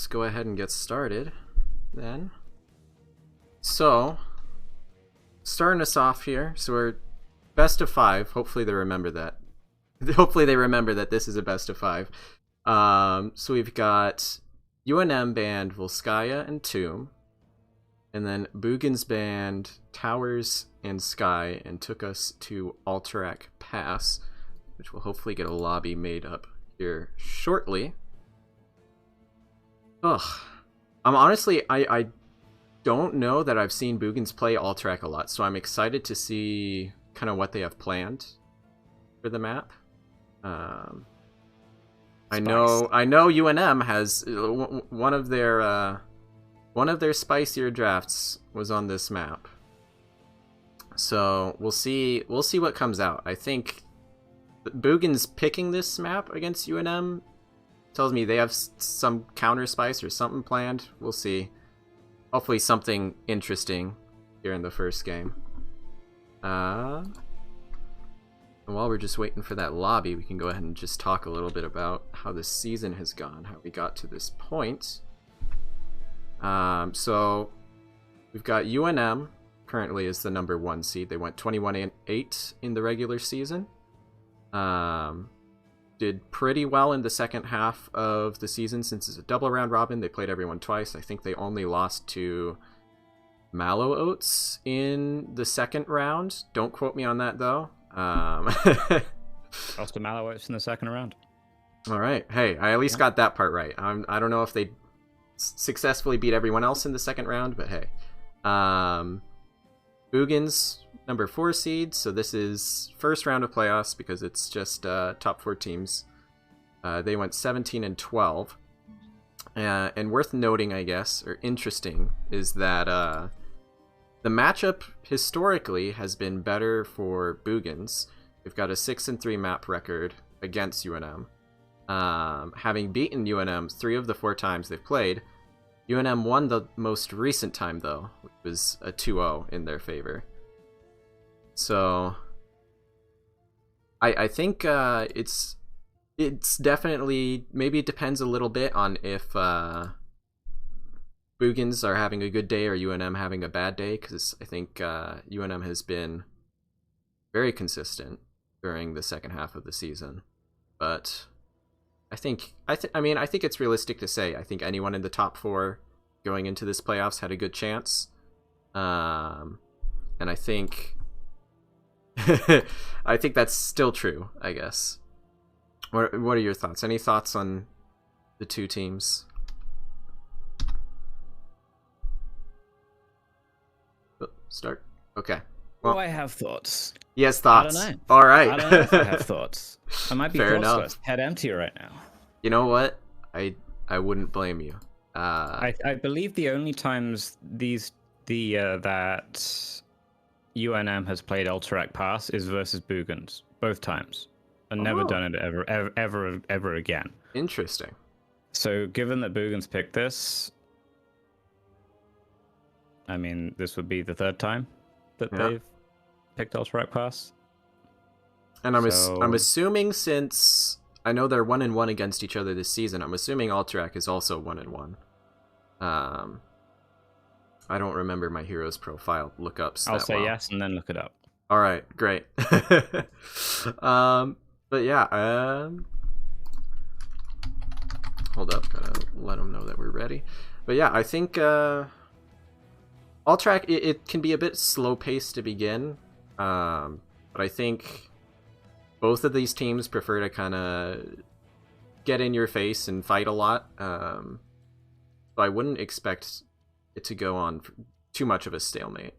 just go ahead and get started then. So, starting us off here, so we're best of 5. Hopefully they remember that. Hopefully they remember that this is a best of 5. So we've got UNM band Volskaya and Tomb, and then Boogans band Towers and Sky, and took us to Alterac Pass, which will hopefully get a lobby made up here shortly. Ugh. I don't know that I've seen Boogans play Alterac a lot, so I'm excited to see kind of what they have planned for the map. I know UNM has one of their spicier drafts was on this map. So we'll see what comes out. I think Boogans picking this map against UNM tells me they have some counter spice or something planned. We'll see. Hopefully something interesting here in the first game. And while we're just waiting for that lobby, we can go ahead and just talk a little bit about how the season has gone, how we got to this point. So we've got UNM currently is the number 1 seed. They went 21-8 in the regular season. Did pretty well in the second half of the season since it's a double round robin. They played everyone twice. I think they only lost to Mallow Oats in the second round. Don't quote me on that though. Lost to Mallow Oats in the second round. All right. Hey, I at least got that part right. I don't know if they successfully beat everyone else in the second round, but hey. Boogans, number 4 seed, so this is first round of playoffs because it's just top 4 teams. They went 17-12. And worth noting, I guess, or interesting, is that the matchup historically has been better for Boogans. They've got a 6-3 map record against UNM. Having beaten UNM 3 of the 4 times they've played, UNM won the most recent time, though, which was a 2-0 in their favor. So, I think it's definitely, maybe it depends a little bit on if Boogans are having a good day or UNM having a bad day, because I think UNM has been very consistent during the second half of the season. But I think it's realistic to say I think anyone in the top 4 going into this playoffs had a good chance. And I think I think that's still true, I guess. What are your thoughts? Any thoughts on the 2 teams? Start. Okay. Well, I have thoughts. Yes, thoughts. I don't know. All right. I don't know if I have thoughts. I might be Fair thoughtless, enough. head empty right now. You know what? I wouldn't blame you. I believe the only times that UNM has played Alterac Pass is versus Boogans, both times, and never done it ever again. Interesting. So, given that Boogans picked this, I mean, this would be the 3rd time that they've picked Alterac Pass. And I'm assuming, since I know they're 1-1 against each other this season, I'm assuming Alterac is also 1-1. I don't remember my hero's profile lookups. I'll say yes and then look it up. All right, great. But yeah, hold up, gotta let them know that we're ready. But yeah, I think Alterac, it can be a bit slow paced to begin, but I think both of these teams prefer to kind of get in your face and fight a lot. So I wouldn't expect it to go on too much of a stalemate.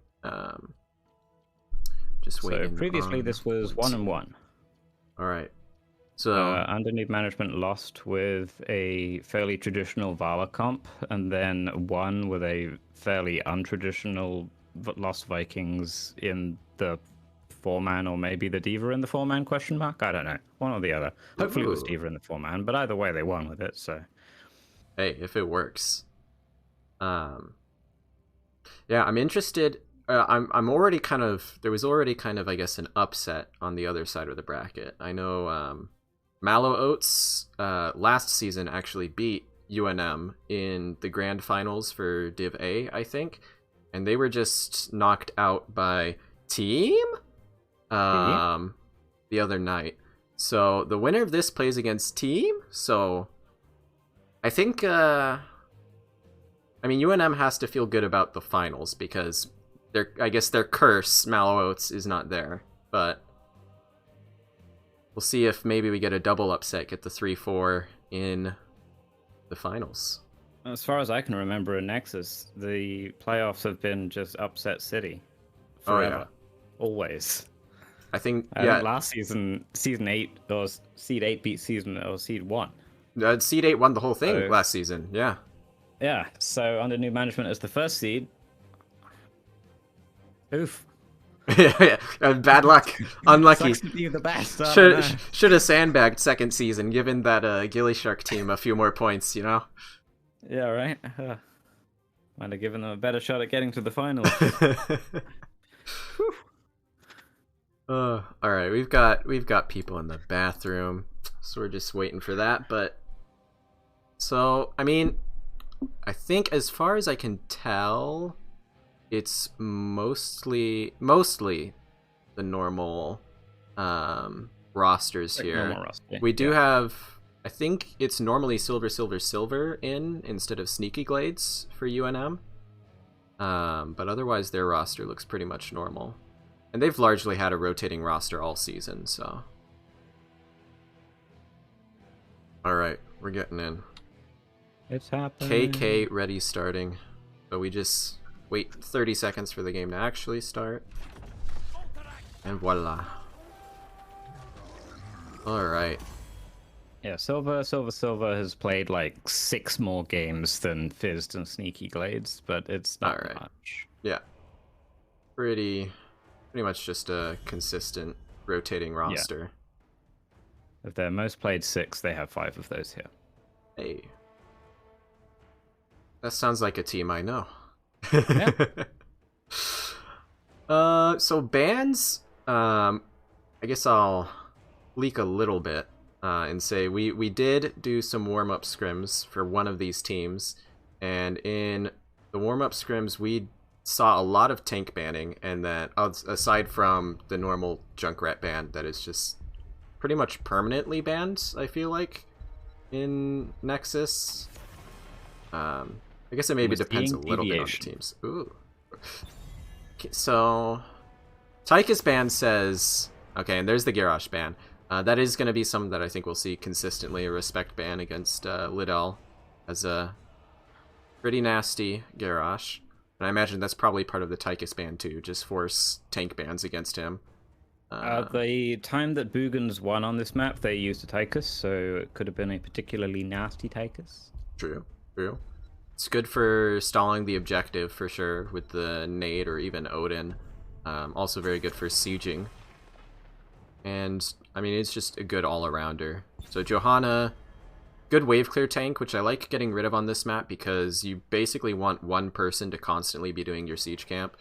Just waiting. So previously this was 1-1. All right. So under Newb management lost with a fairly traditional Vala comp, and then won with a fairly untraditional Lost Vikings in the 4-man, or maybe the Diva in the 4-man question mark. I don't know, one or the other. Hopefully it was Diva in the 4-man, but either way they won with it. So hey, if it works. Yeah, I'm interested. I'm already kind of, there was already kind of, I guess, an upset on the other side of the bracket. I know Mallow Oats last season actually beat UNM in the grand finals for Div A, I think, and they were just knocked out by Team the other night. So the winner of this plays against Team. So I think I mean UNM has to feel good about the finals because I guess their curse, Mallow Oats, is not there. But we'll see if maybe we get a double upset, get the 3-4 in the finals. As far as I can remember in Nexus, the playoffs have been just upset city. Forever. Oh yeah. Always. I think I think last season, season 8 or seed 8 beat seed 1. Seed 8 won the whole thing last season. Yeah. Yeah. So under new management as the first seed. Oof. Yeah. Bad luck. Unlucky. Sucks to be the best. Should have sandbagged second season, given that Gilly Shark team a few more points. You know. Yeah. Right. Might have given them a better shot at getting to the finals. All right, we've got people in the bathroom, so we're just waiting for that. But so I mean, I think as far as I can tell, it's mostly the normal rosters here. Normal roster, we do have, I think it's normally silver instead of sneaky glades for UNM. But otherwise their roster looks pretty much normal. And they've largely had a rotating roster all season, so. Alright, we're getting in. It's happening. KK ready starting. So we just wait 30 seconds for the game to actually start. And voila. Alright. Yeah, Silver has played like 6 more games than Fizzed and Sneaky Glades, but it's not much. Yeah. Pretty much just a consistent rotating roster. Yeah. Of their most played 6, they have 5 of those here. Hey. That sounds like a team I know. Yeah. So bans, I guess I'll leak a little bit and say we did do some warm-up scrims for one of these teams, and in the warm-up scrims we saw a lot of tank banning, and then aside from the normal Junkrat ban that is just pretty much permanently banned, I feel like, in Nexus. I guess it maybe depends a little bit on the teams. Ooh. Okay, so Tychus ban says, okay, and there's the Garrosh ban. That is going to be something that I think we'll see consistently, a respect ban against Liddell as a pretty nasty Garrosh. And I imagine that's probably part of the Tychus ban too, just force tank bans against him. The time that Boogans won on this map, they used a Tychus, so it could have been a particularly nasty Tychus. True. It's good for stalling the objective for sure with the nade or even Odin. Also very good for sieging. And I mean, it's just a good all-arounder. So Johanna, good wave clear tank, which I like getting rid of on this map because you basically want one person to constantly be doing your siege camp.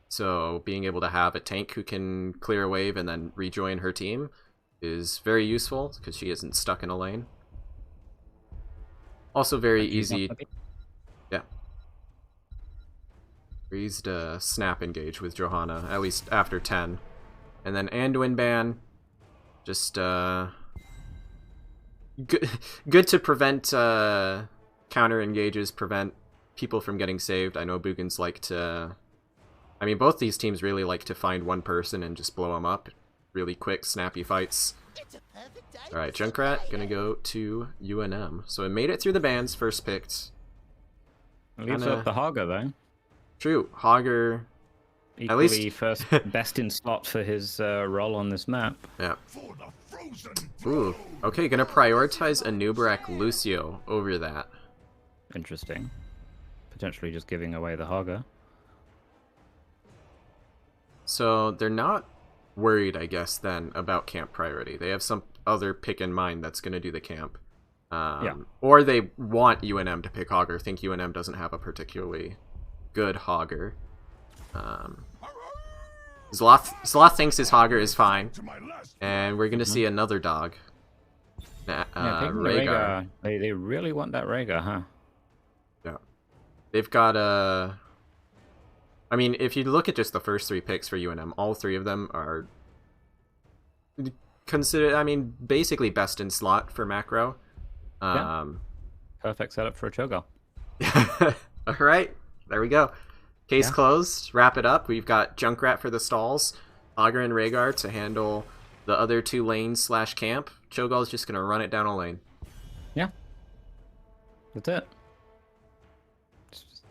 So being able to have a tank who can clear a wave and then rejoin her team is very useful because she isn't stuck in a lane. Also very easy. Yeah. Very easy to snap engage with Johanna, at least after 10. And then Anduin ban, just good to prevent counter engages, prevent people from getting saved. I know Boogans like to, I mean, both these teams really like to find one person and just blow them up. Really quick, snappy fights. Alright, Junkrat gonna go to UNM. So it made it through the bans, first picked. Leaves up the Hogger though. True, Hogger. Equally at least first best in slot for his role on this map. Yeah. Ooh, okay, gonna prioritize a Newb Lucio over that. Interesting. Potentially just giving away the Hogger. So they're not worried, I guess, then about camp priority. They have some other pick in mind that's gonna do the camp. Or they want UNM to pick Hogger, think UNM doesn't have a particularly good Hogger. Zloth thinks his Hogger is fine, and we're gonna see another dog. Yeah, taking the Rhaegar. Rhaegar. They really want that Rhaegar, huh? Yeah. They've got a... I mean, if you look at just the first 3 picks for UNM, all 3 of them are considered, I mean, basically best in slot for macro. Yeah. Perfect setup for a Cho'Gall. All right, there we go. Case closed. Wrap it up. We've got Junkrat for the stalls, Augur and Rhaegar to handle the other 2 lanes / camp. Cho'Gall's just gonna run it down a lane. Yeah. That's it.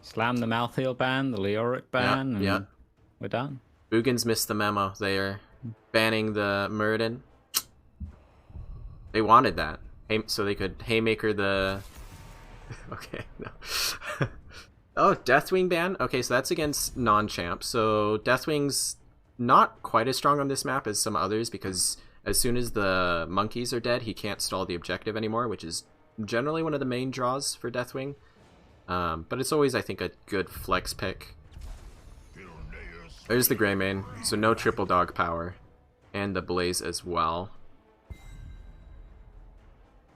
Slam the Malthael ban, the Leoric ban, and we're done. Boogans missed the memo. They are banning the Muradin. They wanted that. So they could Haymaker the... Okay, no. Oh, Deathwing ban? Okay, so that's against non-champ. So Deathwing's not quite as strong on this map as some others because as soon as the monkeys are dead, he can't stall the objective anymore, which is generally one of the main draws for Deathwing. But it's always, I think, a good flex pick. There's the Greymane, so no triple dog power. And the Blaze as well.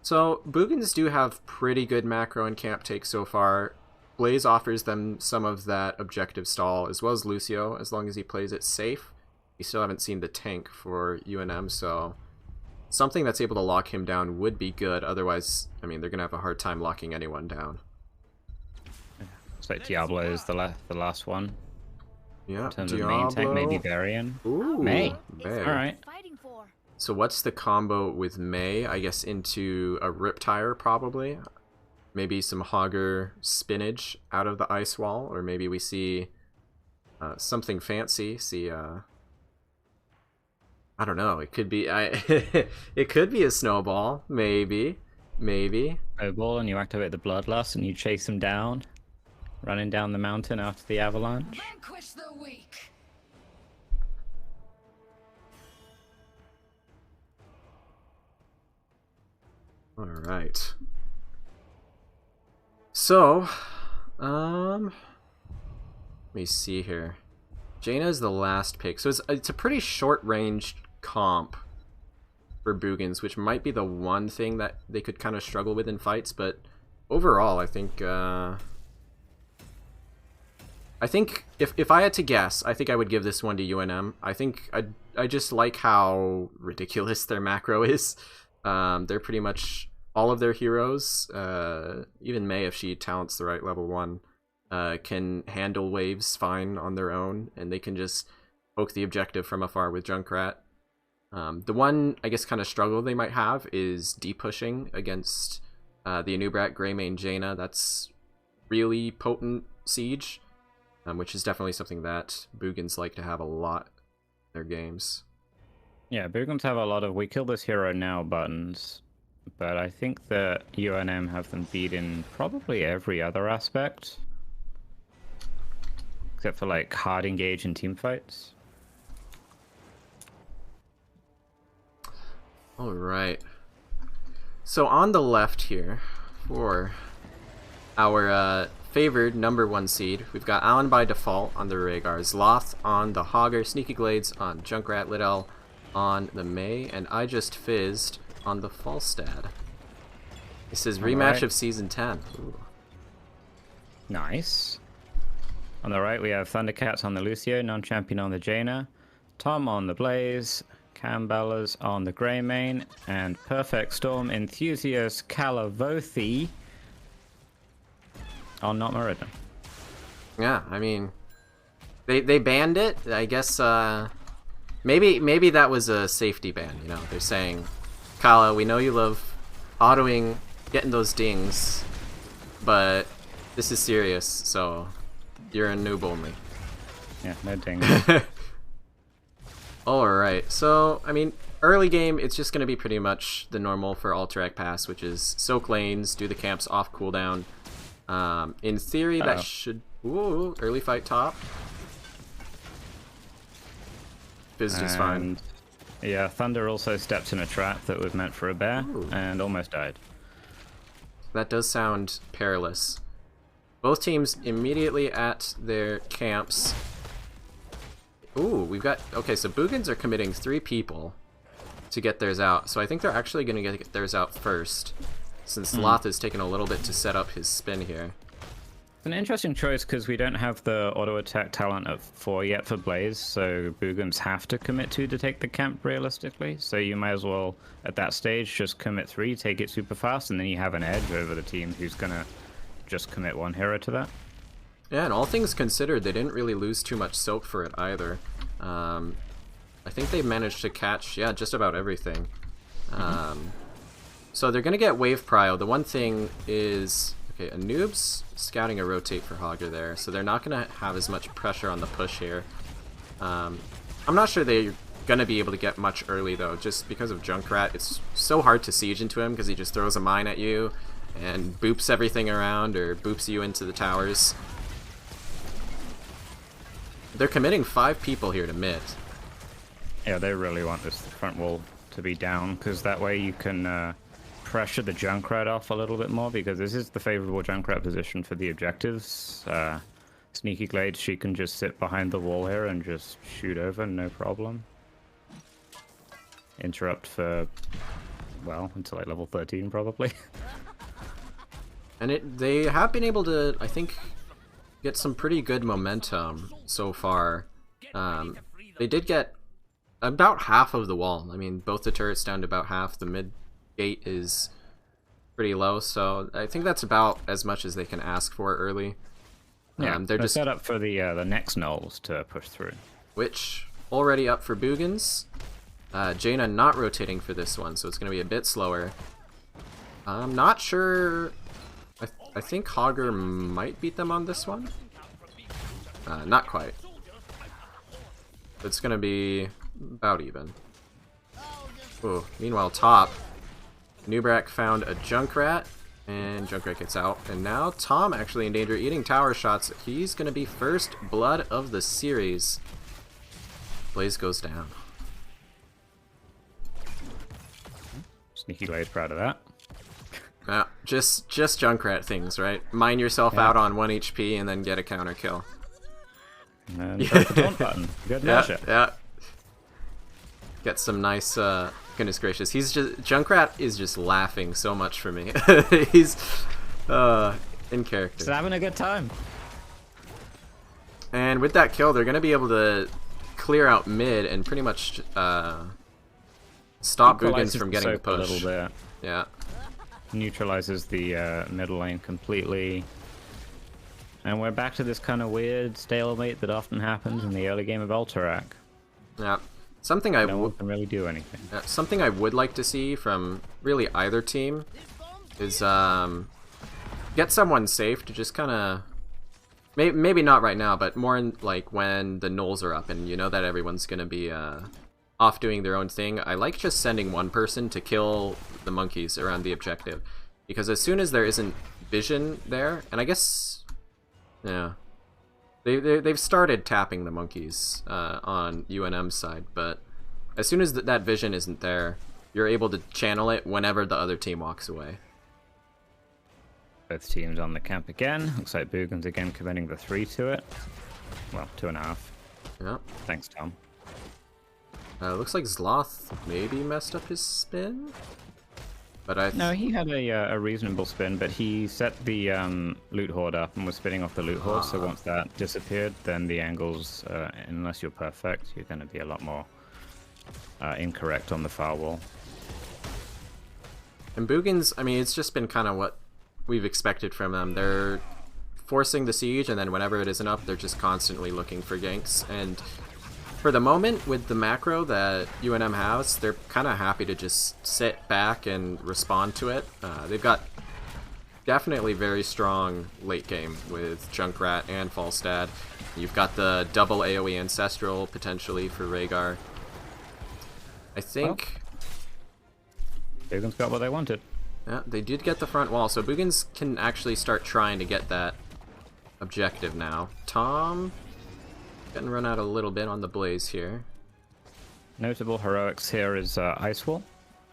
So, Boogans do have pretty good macro and camp take so far. Blaze offers them some of that objective stall, as well as Lucio, as long as he plays it safe. We still haven't seen the tank for UNM, so something that's able to lock him down would be good. Otherwise, I mean, they're going to have a hard time locking anyone down. Looks like Diablo is the last one. Yeah, in terms of main tank, maybe Varian. Ooh, May. May. Alright. So what's the combo with May? I guess into a Riptire, probably. Maybe some Hogger Spinach out of the Ice Wall, or maybe we see something fancy. See, I don't know. It could be. It could be a Snowball. Maybe. Snowball, and you activate the Bloodlust, and you chase him down, running down the mountain after the avalanche. Vanquish the weak. All right. So, let me see here. Jaina is the last pick, so it's a pretty short-ranged comp for Boogans, which might be the one thing that they could kind of struggle with in fights. But overall, I think if I had to guess, I think I would give this one to UNM. I think I just like how ridiculous their macro is. They're pretty much all of their heroes, even May, if she talents the right level 1, can handle waves fine on their own, and they can just poke the objective from afar with Junkrat. The one, I guess, kind of struggle they might have is de-pushing against the Anubrat Greymane Jaina. That's really potent siege, which is definitely something that Boogans like to have a lot in their games. Yeah, Boogans have a lot of "we kill this hero now" buttons, but I think that UNM have them beat in probably every other aspect, except for like hard engage in team fights. All right. So on the left here, for our favored #1 seed, we've got Alan by default on the Rhaegars, Loth on the Hogger, Sneaky Glades on Junkrat, Liddell on the May, and I just fizzed on the Falstad. This is rematch of Season 10. Ooh. Nice. On the right, we have Thundercats on the Lucio, non-champion on the Jaina, Tom on the Blaze, Camballas on the Greymane, and Perfect Storm Enthusiast Calavothi on Not Muradin. Yeah, I mean, they banned it. I guess maybe that was a safety ban. You know, they're saying, Kala, we know you love autoing, getting those dings, but this is serious, so you're a noob only. Yeah, no ding. Alright, so, I mean, early game, it's just going to be pretty much the normal for Alterac Pass, which is soak lanes, do the camps off cooldown. In theory, that should... Ooh, early fight top. Fizzed is fine. Yeah, Thunder also stepped in a trap that was meant for a bear, and almost died. That does sound perilous. Both teams immediately at their camps. Ooh, we've got... Okay, so Boogans are committing 3 people to get theirs out. So I think they're actually going to get theirs out first, since Sloth has taken a little bit to set up his spin here. It's an interesting choice because we don't have the auto attack talent at 4 yet for Blaze, so Boogans have to commit 2 to take the camp realistically. So you might as well, at that stage, just commit 3, take it super fast, and then you have an edge over the team who's gonna just commit 1 hero to that. Yeah, and all things considered, they didn't really lose too much soap for it either. I think they managed to catch, yeah, just about everything. So they're gonna get wave prio. The one thing is, okay, a Newb's scouting a rotate for Hogger there, so they're not going to have as much pressure on the push here. I'm not sure they're going to be able to get much early, though, just because of Junkrat. It's so hard to siege into him because he just throws a mine at you and boops everything around or boops you into the towers. They're committing 5 people here to mid. Yeah, they really want this front wall to be down, because that way you can pressure the Junkrat off a little bit more, because this is the favorable Junkrat position for the objectives. Sneaky Glade, she can just sit behind the wall here and just shoot over, no problem. Interrupt for, well, until like level 13 probably. And they have been able to, I think, get some pretty good momentum so far. They did get about half of the wall. I mean, both the turrets down to about half. The mid gate is pretty low, so I think that's about as much as they can ask for early. Yeah, they're just set up for the next Knolls to push through. Which already up for Boogans. Jaina not rotating for this one, so it's going to be a bit slower. I'm not sure. I think Hogger might beat them on this one. Not quite. It's going to be about even. Ooh, meanwhile, top. Newbrak found a Junkrat, and Junkrat gets out. And now Tom actually in danger, eating tower shots. He's going to be first blood of the series. Blaze goes down. Sneaky Glade's proud of that. Just Junkrat things, right? Mine yourself out on 1 HP and then get a counter kill. And press the taunt button. Good measure. Yeah. Get some nice, goodness gracious. Junkrat is just laughing so much for me. He's, in character. He's having a good time. And with that kill, they're going to be able to clear out mid and pretty much, stop Boogans from getting the push. A little bit. Yeah. Neutralizes the middle lane completely. And we're back to this kind of weird stalemate that often happens in the early game of Alterac. Yeah. Something no one can really do anything. Something I would like to see from really either team is get someone safe to just kind of maybe not right now, but more in, like when the Knolls are up and you know that everyone's gonna be off doing their own thing. I like just sending one person to kill the monkeys around the objective, because as soon as there isn't vision there, and I guess yeah. They've started tapping the monkeys on UNM's side, but as soon as that vision isn't there, you're able to channel it whenever the other team walks away. Both teams on the camp again. Looks like Boogans again committing the 3 to it. Well, 2.5. Yeah. Thanks, Tom. Looks like Zloth maybe messed up his spin. But no, he had a reasonable spin, but he set the loot hoard up and was spinning off the loot hoard, so once that disappeared, then the angles, unless you're perfect, you're going to be a lot more incorrect on the far wall. And Boogans, I mean, it's just been kind of what we've expected from them. They're forcing the siege, and then whenever it isn't up, they're just constantly looking for ganks. And for the moment, with the macro that UNM has, they're kind of happy to just sit back and respond to it. They've got definitely very strong late game with Junkrat and Falstad. You've got the double AoE Ancestral potentially for Rhaegar. I think... Boogans got what they wanted. Yeah, they did get the front wall, so Boogans can actually start trying to get that objective now. Tom... getting run out a little bit on the Blaze here. Notable heroics here is Ice Wall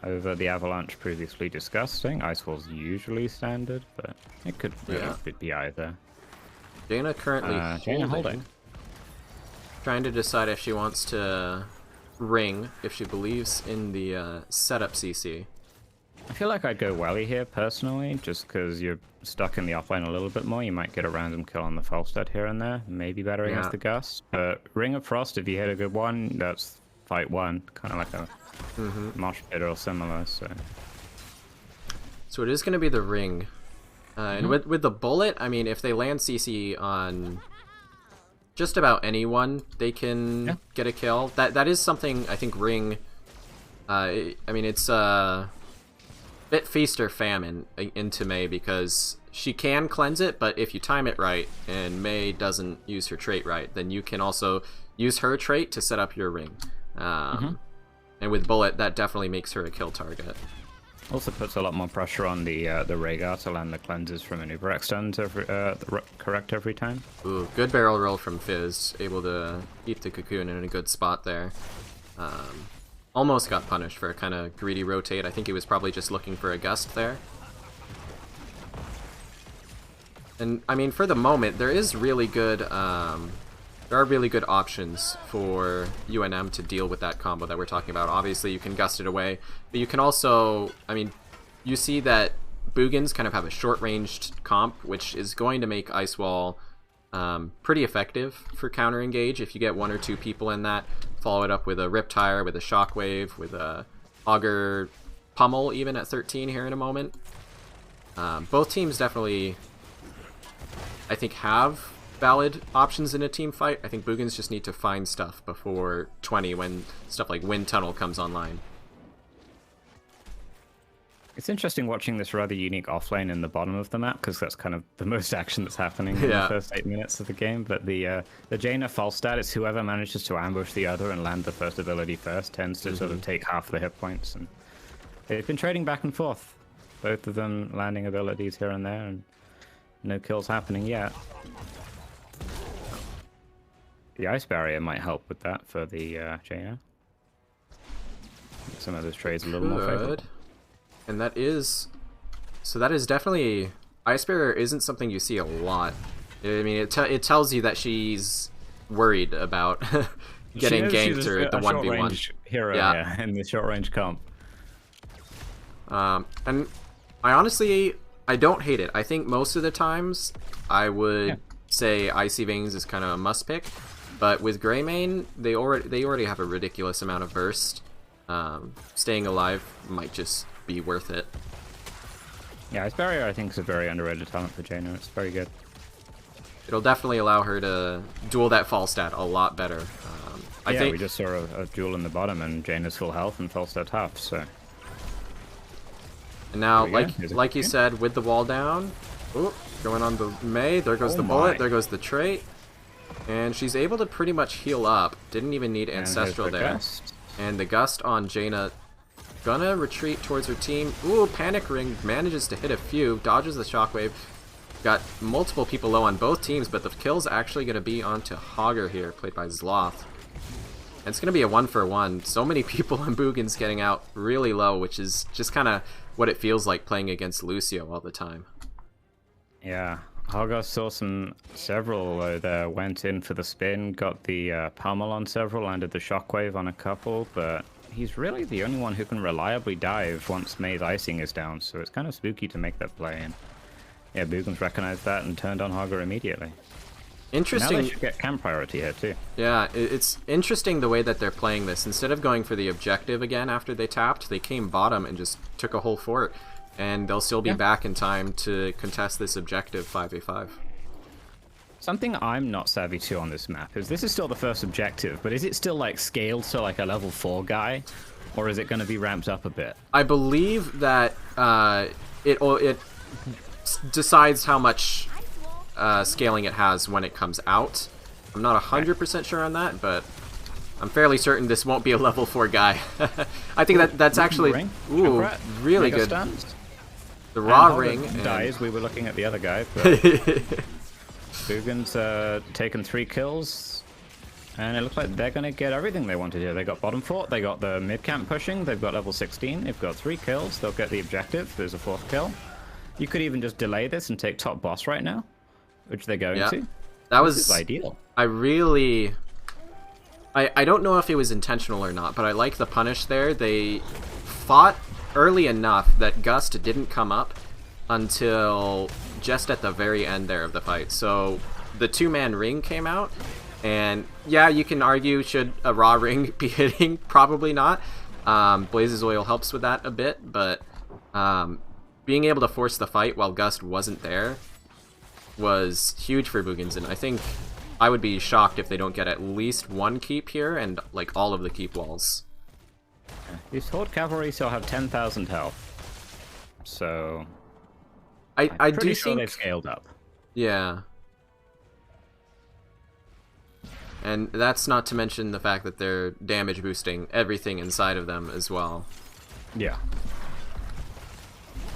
over the Avalanche previously discussed. I think Ice Wall's usually standard, but it could be either. Jaina currently holding. Trying to decide if she wants to ring if she believes in the setup CC. I feel like I'd go Welly here, personally, just because you're stuck in the offlane a little bit more. You might get a random kill on the Falstad here and there. Maybe better against the Gust. But Ring of Frost, if you hit a good one, that's fight one. Kind of like a mosh pit or similar, So it is going to be the ring. And with the bullet, I mean, if they land CC on just about anyone, they can get a kill. That is something I think ring... I mean, it's bit feast or famine into Mei, because she can cleanse it, but if you time it right and Mei doesn't use her trait right, then you can also use her trait to set up your ring. And with bullet, that definitely makes her a kill target. Also puts a lot more pressure on the Rhaegar to land the cleanses from an Uber extend correct every time. Ooh, good barrel roll from Fizz, able to eat the cocoon in a good spot there. Almost got punished for a kind of greedy rotate. I think he was probably just looking for a gust there. And I mean, for the moment, there is really good. There are really good options for UNM to deal with that combo that we're talking about. Obviously, you can gust it away, but you can also. I mean, you see that Boogans kind of have a short-ranged comp, which is going to make Ice Wall pretty effective for counter engage if you get one or two people in that. Follow it up with a Riptire, with a Shockwave, with a Augur Pummel even at 13 here in a moment. Both teams definitely, I think, have valid options in a team fight. I think Boogans just need to find stuff before 20 when stuff like Wind Tunnel comes online. It's interesting watching this rather unique offlane in the bottom of the map, because that's kind of the most action that's happening in the first 8 minutes of the game. But the Jaina Falstad is whoever manages to ambush the other and land the first ability first tends to sort of take half the hit points. And they've been trading back and forth, both of them landing abilities here and there, and no kills happening yet. The Ice Barrier might help with that for the Jaina. Some of those trades a little more favorable. And that is... So that is definitely... Ice Barrier isn't something you see a lot. I mean, it tells you that she's worried about getting ganked or the 1v1. Hero, in the short range comp. And I honestly, I don't hate it. I think most of the times I would say Icy Veins is kind of a must pick. But with Greymane, they already have a ridiculous amount of burst. Staying alive might just be worth it. Yeah, Ice Barrier I think is a very underrated talent for Jaina. It's very good. It'll definitely allow her to duel that Falstad a lot better. I think we just saw a duel in the bottom and Jaina's full health and Falstad half, so... And now, like you said, with the wall down, going on the Mei, there goes the bullet, there goes the trait. And she's able to pretty much heal up. Didn't even need Ancestral there. Gust. And the Gust on Jaina. Gonna retreat towards her team. Ooh, Panic Ring manages to hit a few. Dodges the Shockwave. Got multiple people low on both teams, but the kill's actually gonna be onto Hogger here, played by Zloth. And it's gonna be a 1-for-1. So many people on Boogans getting out really low, which is just kind of what it feels like playing against Lucio all the time. Yeah. Hogger saw several there, went in for the spin, got the pummel on several, landed the shockwave on a couple, but he's really the only one who can reliably dive once Mei's icing is down, so it's kind of spooky to make that play. And yeah, Boogans recognized that and turned on Hogger immediately. Interesting. Now they should get camp priority here too. Yeah, it's interesting the way that they're playing this. Instead of going for the objective again after they tapped, they came bottom and just took a whole fort. And they'll still be back in time to contest this objective 5v5. Something I'm not savvy to on this map is this is still the first objective, but is it still like scaled to like a level 4 guy? Or is it going to be ramped up a bit? I believe that it decides how much scaling it has when it comes out. I'm not 100% sure on that, but I'm fairly certain this won't be a level 4 guy. I think that's actually really good. The raw ring dies. We were looking at the other guy. But Boogans taken 3 kills, and it looks like they're gonna get everything they wanted here. They got bottom fort, they got the mid camp pushing, they've got level 16, they've got 3 kills. They'll get the objective. There's a 4th kill. You could even just delay this and take top boss right now, which they're going to. That was ideal. I really I don't know if it was intentional or not, but I like the punish there. They fought early enough that Gust didn't come up until just at the very end there of the fight. So the two-man ring came out, and yeah, you can argue, should a raw ring be hitting? Probably not. Blaze's Oil helps with that a bit, but being able to force the fight while Gust wasn't there was huge for Boogans, and I think I would be shocked if they don't get at least one keep here and like all of the keep walls. These Horde Cavalry still have 10,000 health, so I I'm pretty do sure think they've scaled up. Yeah. And that's not to mention the fact that they're damage boosting everything inside of them as well. Yeah.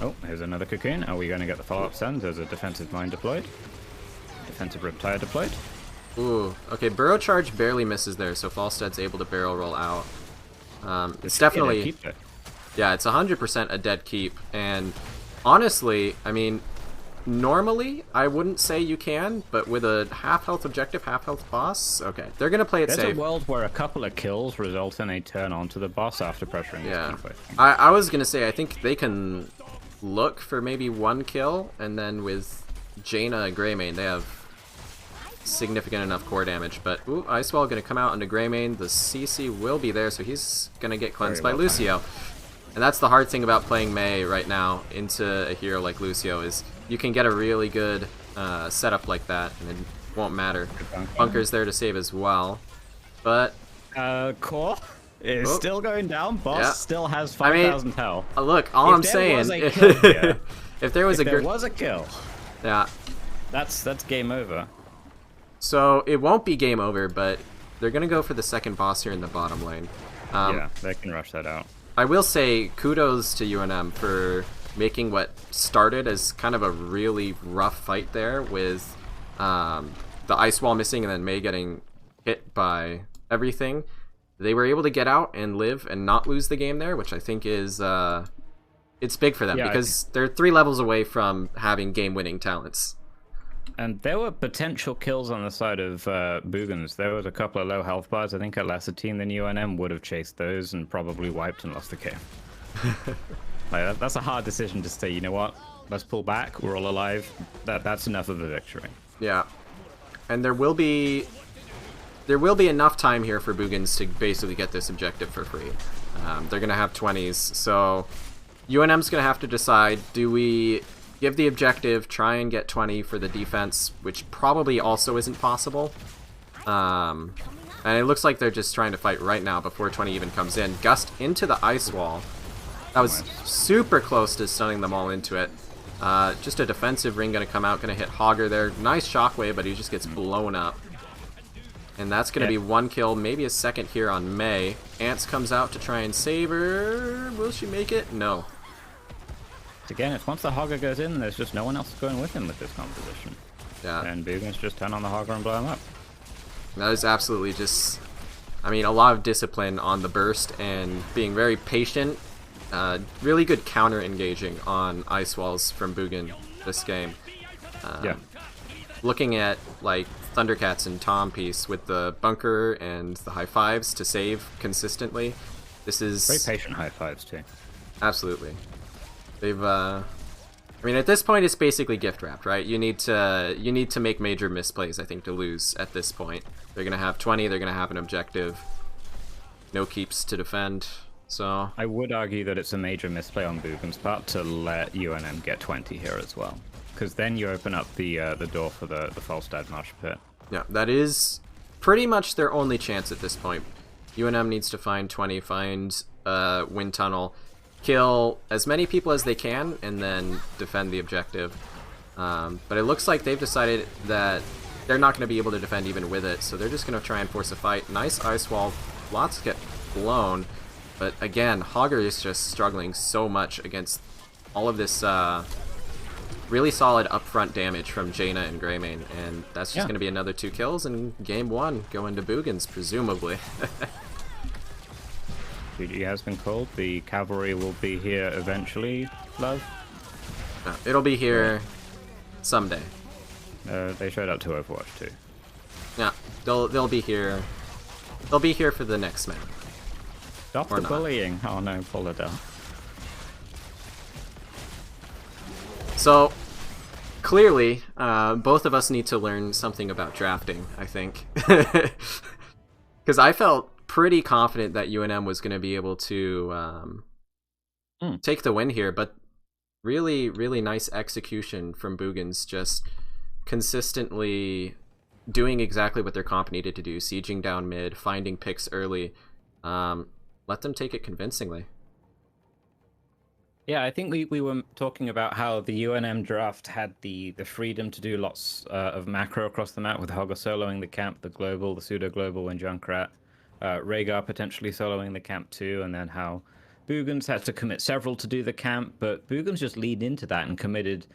Oh, here's another cocoon. Are we going to get the follow-up stuns? There's a defensive mine deployed. Defensive Riptide deployed. Ooh, okay, Burrow Charge barely misses there, so Falstead's able to barrel roll out. It's definitely... Yeah, it's 100% a dead keep, and honestly, I mean, normally I wouldn't say you can, but with a half-health objective, half-health boss, okay, they're going to play it safe. There's a world where a couple of kills result in a turn onto the boss after pressuring yeah. this keep. I was going to say, I think they can look for maybe one kill, and then with Jaina and Greymane, they have significant enough core damage. But ooh, Icewall going to come out into Greymane. The CC will be there, so he's going to get cleansed by Lucio. And that's the hard thing about playing Mei right now into a hero like Lucio, is you can get a really good setup like that, and it won't matter. Bunker's there to save as well. But core is still going down. Boss still has 5,000 health. Look, all I'm saying, if there was a kill, yeah, that's game over. So it won't be game over, but they're gonna go for the second boss here in the bottom lane. Yeah, they can rush that out. I will say kudos to UNM for making what started as kind of a really rough fight there with the ice wall missing and then Mei getting hit by everything. They were able to get out and live and not lose the game there, which I think is it's big for them, because they're 3 levels away from having game-winning talents. And there were potential kills on the side of Boogans. There was a couple of low health bars. I think a lesser team than UNM would have chased those and probably wiped and lost the game. That's a hard decision to say, you know what, let's pull back, we're all alive. That's enough of a victory. Yeah. And there will be enough time here for Boogans to basically get this objective for free. They're going to have 20s, so UNM's going to have to decide, do we give the objective, try and get 20 for the defense, which probably also isn't possible. And it looks like they're just trying to fight right now before 20 even comes in. Gust into the ice wall. That was super close to stunning them all into it. Just a defensive ring going to come out, going to hit Hogger there. Nice shockwave, but he just gets blown up. And that's going to be 1 kill, maybe a second here on Mei. Ants comes out to try and save her. Will she make it? No. Again, if once the Hogger goes in, there's just no one else going with him with this composition. Yeah. And Boogans just turn on the Hogger and blow him up. That is absolutely just, I mean, a lot of discipline on the burst and being very patient. Really good counter engaging on ice walls from Boogan this game. Looking at like Thundercats and Tom piece with the bunker and the high fives to save consistently. This is very patient high fives too. Absolutely. They've I mean, at this point it's basically gift wrapped, right? You need to make major misplays, I think, to lose at this point. They're going to have 20, they're going to have an objective. No keeps to defend. So I would argue that it's a major misplay on Boogans' part to let UNM get 20 here as well, because then you open up the door for the Falstad Marsh Pit. Yeah, that is pretty much their only chance at this point. UNM needs to find 20, find wind tunnel, kill as many people as they can, and then defend the objective. But it looks like they've decided that they're not going to be able to defend even with it, so they're just going to try and force a fight. Nice ice wall, lots get blown, but again, Hogger is just struggling so much against all of this really solid upfront damage from Jaina and Greymane, and that's just going to be another 2 kills, and game 1 going to Boogans, presumably. GG has been called. The cavalry will be here eventually, love. It'll be here someday. They showed up to Overwatch too. Yeah, they'll be here they'll be here for the next map. Stop the bullying. Oh no, pull it out. So, clearly, both of us need to learn something about drafting, I think. Because I felt pretty confident that UNM was going to be able to take the win here, but really, really nice execution from Boogans, just consistently doing exactly what their comp needed to do, sieging down mid, finding picks early. Let them take it convincingly. Yeah, I think we were talking about how the UNM draft had the freedom to do lots of macro across the map, with Hogger soloing the camp, the global, the pseudo-global, and Junkrat. Rhaegar potentially soloing the camp too, and then how Boogans had to commit several to do the camp, but Boogans just leaned into that and committed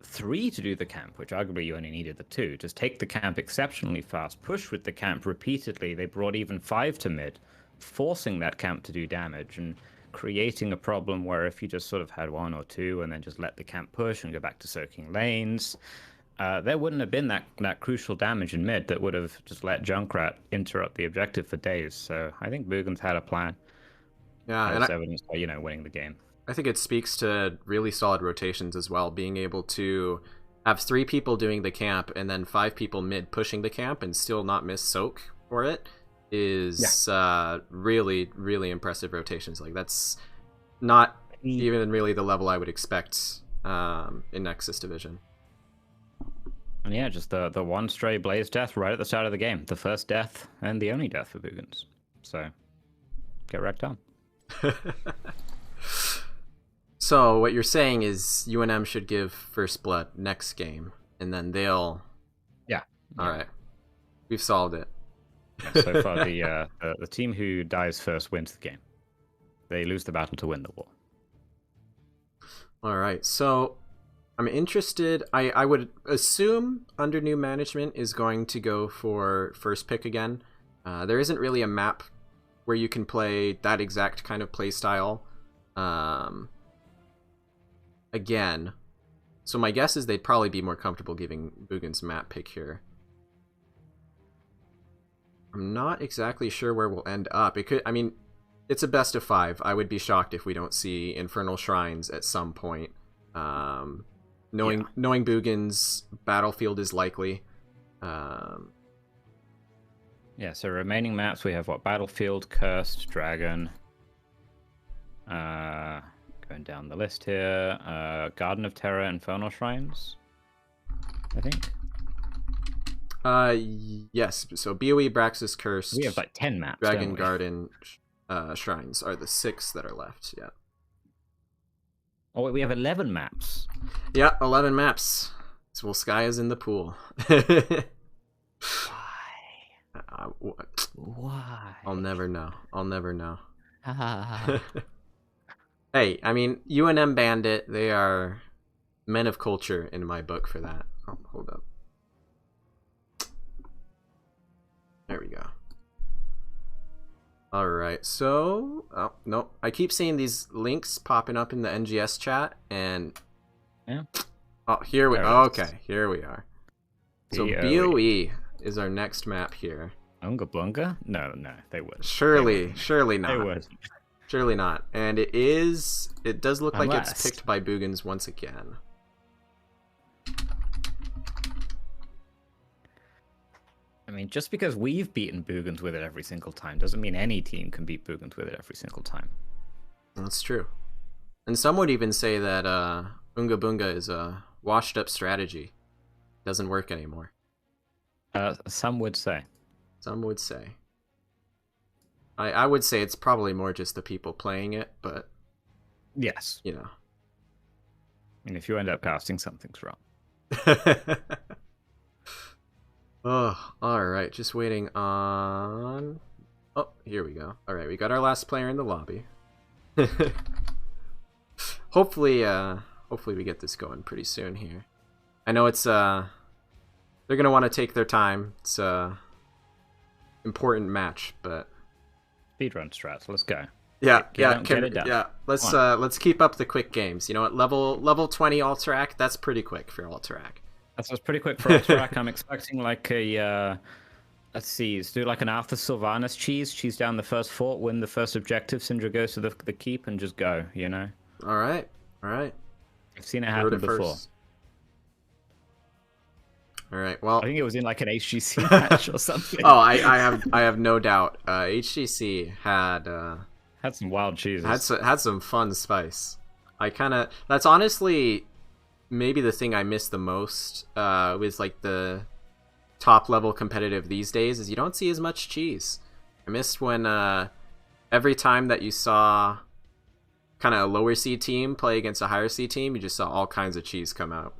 3 to do the camp, which arguably you only needed the 2. Just take the camp exceptionally fast, push with the camp repeatedly. They brought even 5 to mid, forcing that camp to do damage, and creating a problem where if you just sort of had 1 or 2 and then just let the camp push and go back to soaking lanes, there wouldn't have been that crucial damage in mid that would have just let Junkrat interrupt the objective for days. So I think Boogans had a plan. Yeah, as evidenced by, winning the game. I think it speaks to really solid rotations as well, being able to have 3 people doing the camp and then 5 people mid pushing the camp and still not miss soak for it is really, really impressive rotations. Like, that's not even really the level I would expect in Nexus Division. And yeah, just the one stray Blaze death right at the start of the game. The first death and the only death for Boogans. So, get wrecked on. So, what you're saying is UNM should give first blood next game, and then they'll... Yeah. Alright. We've solved it. Yeah, so far, the team who dies first wins the game. They lose the battle to win the war. Alright, so I'm interested. I would assume under new management is going to go for first pick again. There isn't really a map where you can play that exact kind of play style again. So my guess is they'd probably be more comfortable giving Boogans map pick here. I'm not exactly sure where we'll end up. It could, I mean, it's a best of 5. I would be shocked if we don't see Infernal Shrines at some point. Knowing Boogans, Battlefield is likely. Yeah, so remaining maps, we have Battlefield, Cursed, Dragon. Going down the list here. Garden of Terror, Infernal Shrines, I think. Yes. So BOE, Braxis, Cursed. We have like 10 maps. Dragon, Garden, Shrines are the 6 that are left. Yeah. Oh, wait, we have 11 maps. Yeah, 11 maps. So Sky is in the pool. Why? I'll never know. Hey, I mean, UNM Bandit, they are men of culture in my book for that. Oh, hold up. There we go. Alright, so... Oh, no. I keep seeing these links popping up in the NGS chat, and... Yeah. Oh, here we... Oh, okay, here we are. So BOE is our next map here. Unga Bunga? No, they would. Surely not. They would. Surely not. And it is... It does look like Unless... it's picked by Boogans once again. I mean, just because we've beaten Boogans with it every single time doesn't mean any team can beat Boogans with it every single time. That's true. And some would even say that Unga Bunga is a washed-up strategy. Doesn't work anymore. Some would say. Some would say. I would say it's probably more just the people playing it, but... Yes. You know. And if you end up casting, something's wrong. Oh, alright. Just waiting on... Oh, here we go. Alright, we got our last player in the lobby. Hopefully we get this going pretty soon here. I know it's, they're gonna want to take their time. It's a important match, but... Speedrun strats, let's go. Yeah, get it done. Yeah. Let's keep up the quick games. You know what? Level 20 Alterac, that's pretty quick for Alterac. That's pretty quick for Alterac. I'm expecting like a Let's see. Let's do like an Arthur Sylvanus cheese down the first fort, win the first objective. Syndra goes to the keep and just go. You know. All right. I've seen it happen before. All right. Well, I think it was in like an HGC match or something. Oh, I have no doubt. HGC had some wild cheeses. Had some fun spice. That's honestly maybe the thing I miss the most with like the top level competitive these days is you don't see as much cheese. I missed when every time that you saw kind of a lower seed team play against a higher seed team, you just saw all kinds of cheese come out.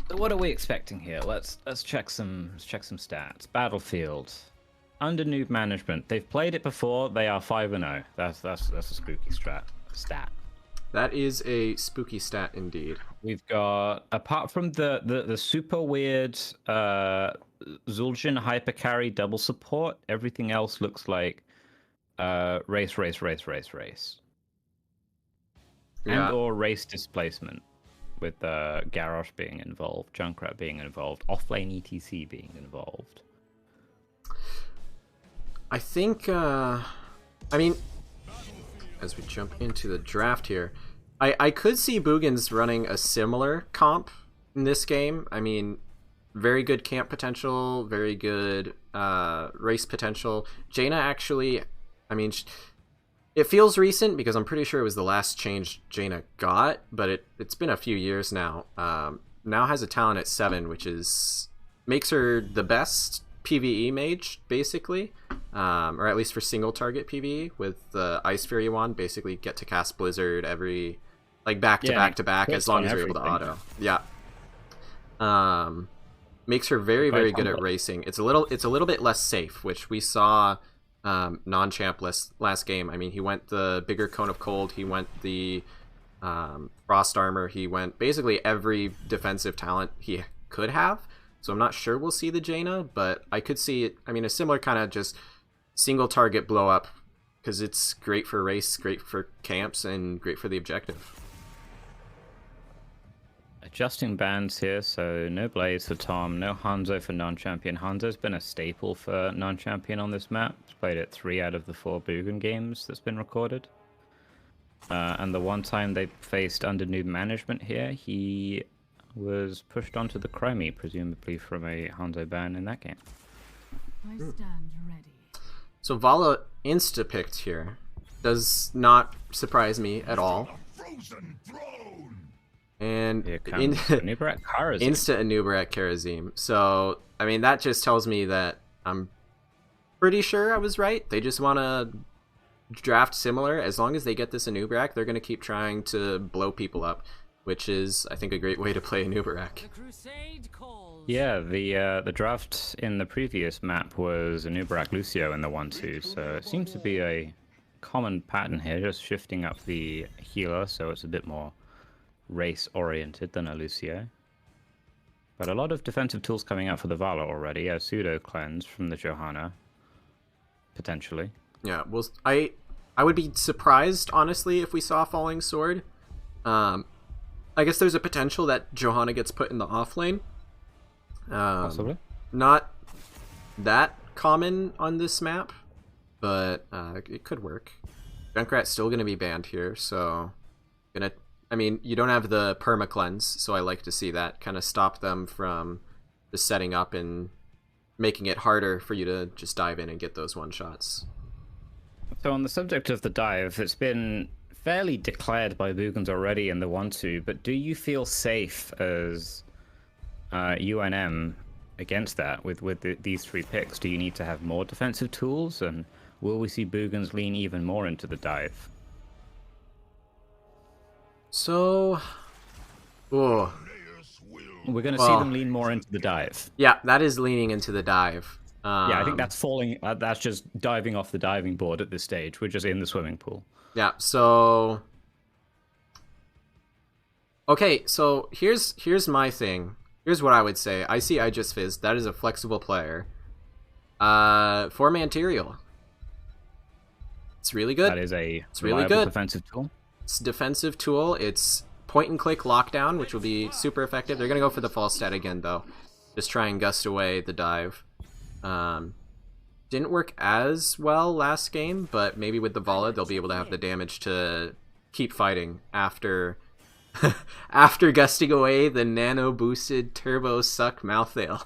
So what are we expecting here? Let's check some stats. Battlefield. Under Newb management, they've played it before. They are 5-0. That's a spooky stat. That is a spooky stat indeed. We've got, apart from the super weird Zul'jin hypercarry double support, everything else looks like race. Yeah. And or race displacement, with Garrosh being involved, Junkrat being involved, offlane ETC being involved. I think, I mean, as we jump into the draft here, I could see Boogans running a similar comp in this game. I mean, very good camp potential, very good race potential. Jaina actually, I mean, it feels recent because I'm pretty sure it was the last change Jaina got, but it's been a few years now. Now has a talent at 7, which makes her the best PvE mage, basically. Or at least for single target PvE with the Ice Fury wand, basically get to cast Blizzard every, like back to back as long as you're able to auto. Yeah. Makes her very, very good at racing. It's a little bit less safe, which we saw non-champ last game. I mean, he went the bigger Cone of Cold, he went the Frost Armor, he went basically every defensive talent he could have. So I'm not sure we'll see the Jaina, but I could see it. I mean, a similar kind of just single target blow up, because it's great for race, great for camps, and great for the objective. Adjusting bans here, so no Blaze for Tom, no Hanzo for non-champion. Hanzo's been a staple for non-champion on this map. He's played it 3 out of the 4 Boogan games that's been recorded. And the one time they faced under Newb management here, he was pushed onto the Chromie, presumably from a Hanzo ban in that game. I stand ready. So Vala insta-picked here. Does not surprise me at all. And Anubarak Karazim. Insta Anubarak Karazim. So, I mean, that just tells me that I'm pretty sure I was right. They just want to draft similar. As long as they get this Anubarak, they're going to keep trying to blow people up, which is, I think, a great way to play Anubarak. Yeah, the draft in the previous map was Anubarak Lucio in the 1-2, so it seems to be a common pattern here, just shifting up the healer so it's a bit more race-oriented than a Lucio. But a lot of defensive tools coming out for the Vala already, a pseudo cleanse from the Johanna, potentially. Yeah, well, I would be surprised, honestly, if we saw Falling Sword. I guess there's a potential that Johanna gets put in the off lane. Possibly. Not that common on this map, but it could work. Junkrat's still going to be banned here, so I mean, you don't have the perma cleanse, so I like to see that kind of stop them from just setting up and making it harder for you to just dive in and get those one shots. So on the subject of the dive, it's been fairly declared by Boogans already in the 1-2, but do you feel safe as UNM against that with these 3 picks? Do you need to have more defensive tools, and will we see Boogans lean even more into the dive? So, we're going to see them lean more into the dive. Yeah, that is leaning into the dive. Yeah, I think that's falling. That's just diving off the diving board at this stage. We're just in the swimming pool. Yeah. So, okay. So here's my thing. Here's what I would say. I see I just fizzed. That is a flexible player. 4-man Tyrael. It's really good. That is a it's really good defensive tool. It's a defensive tool. It's point-and-click lockdown, which will be super effective. They're going to go for the false stat again, though. Just try and gust away the dive. Didn't work as well last game, but maybe with the Vala, they'll be able to have the damage to keep fighting after after gusting away the nano-boosted turbo suck Malthael.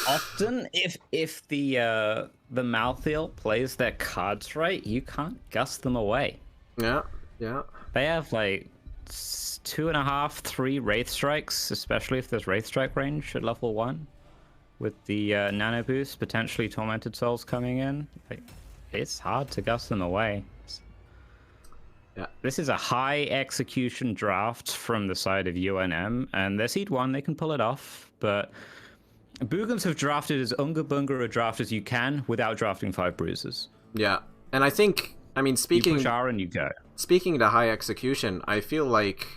Often, if the Malthael plays their cards right, you can't gust them away. Yeah, yeah. They have like 2.5, 3 Wraith Strikes, especially if there's Wraith Strike range at level 1. With the nano boost, potentially Tormented Souls coming in. Like, it's hard to gust them away. Yeah. This is a high execution draft from the side of UNM, and their seed 1, they can pull it off, but Boogans have drafted as Unga Bunga a draft as you can without drafting 5 bruises. Yeah, and I think, I mean, speaking... You push R and you go. Speaking to high execution, I feel like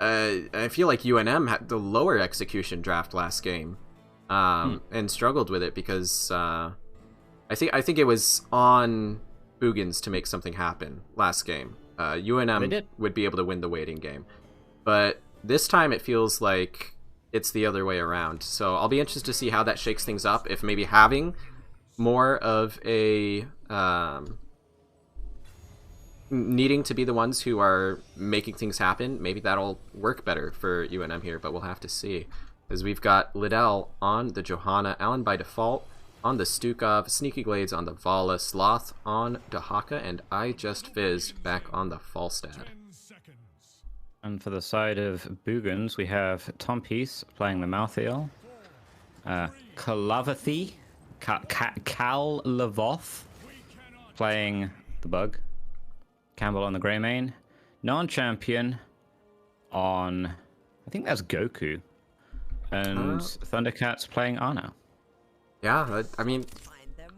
UNM had the lower execution draft last game, and struggled with it because I think it was on Boogans to make something happen last game. UNM would be able to win the waiting game, but this time it feels like it's the other way around. So I'll be interested to see how that shakes things up. If maybe having more of a needing to be the ones who are making things happen, maybe that'll work better for UNM here, but we'll have to see. As we've got Liddell on the Johanna, Allen by default on the Stukov, Sneaky Glades on the Vala, Sloth on Dahaka, and I Just Fizzed back on the Falstad. And for the side of Boogans, we have Tom Peace playing the Malthael, Kalavathi, Cal Lavoth playing the Bug, Campbell on the Greymane, non-champion on, I think that's Goku, and Thundercats playing Ana. Yeah, I mean,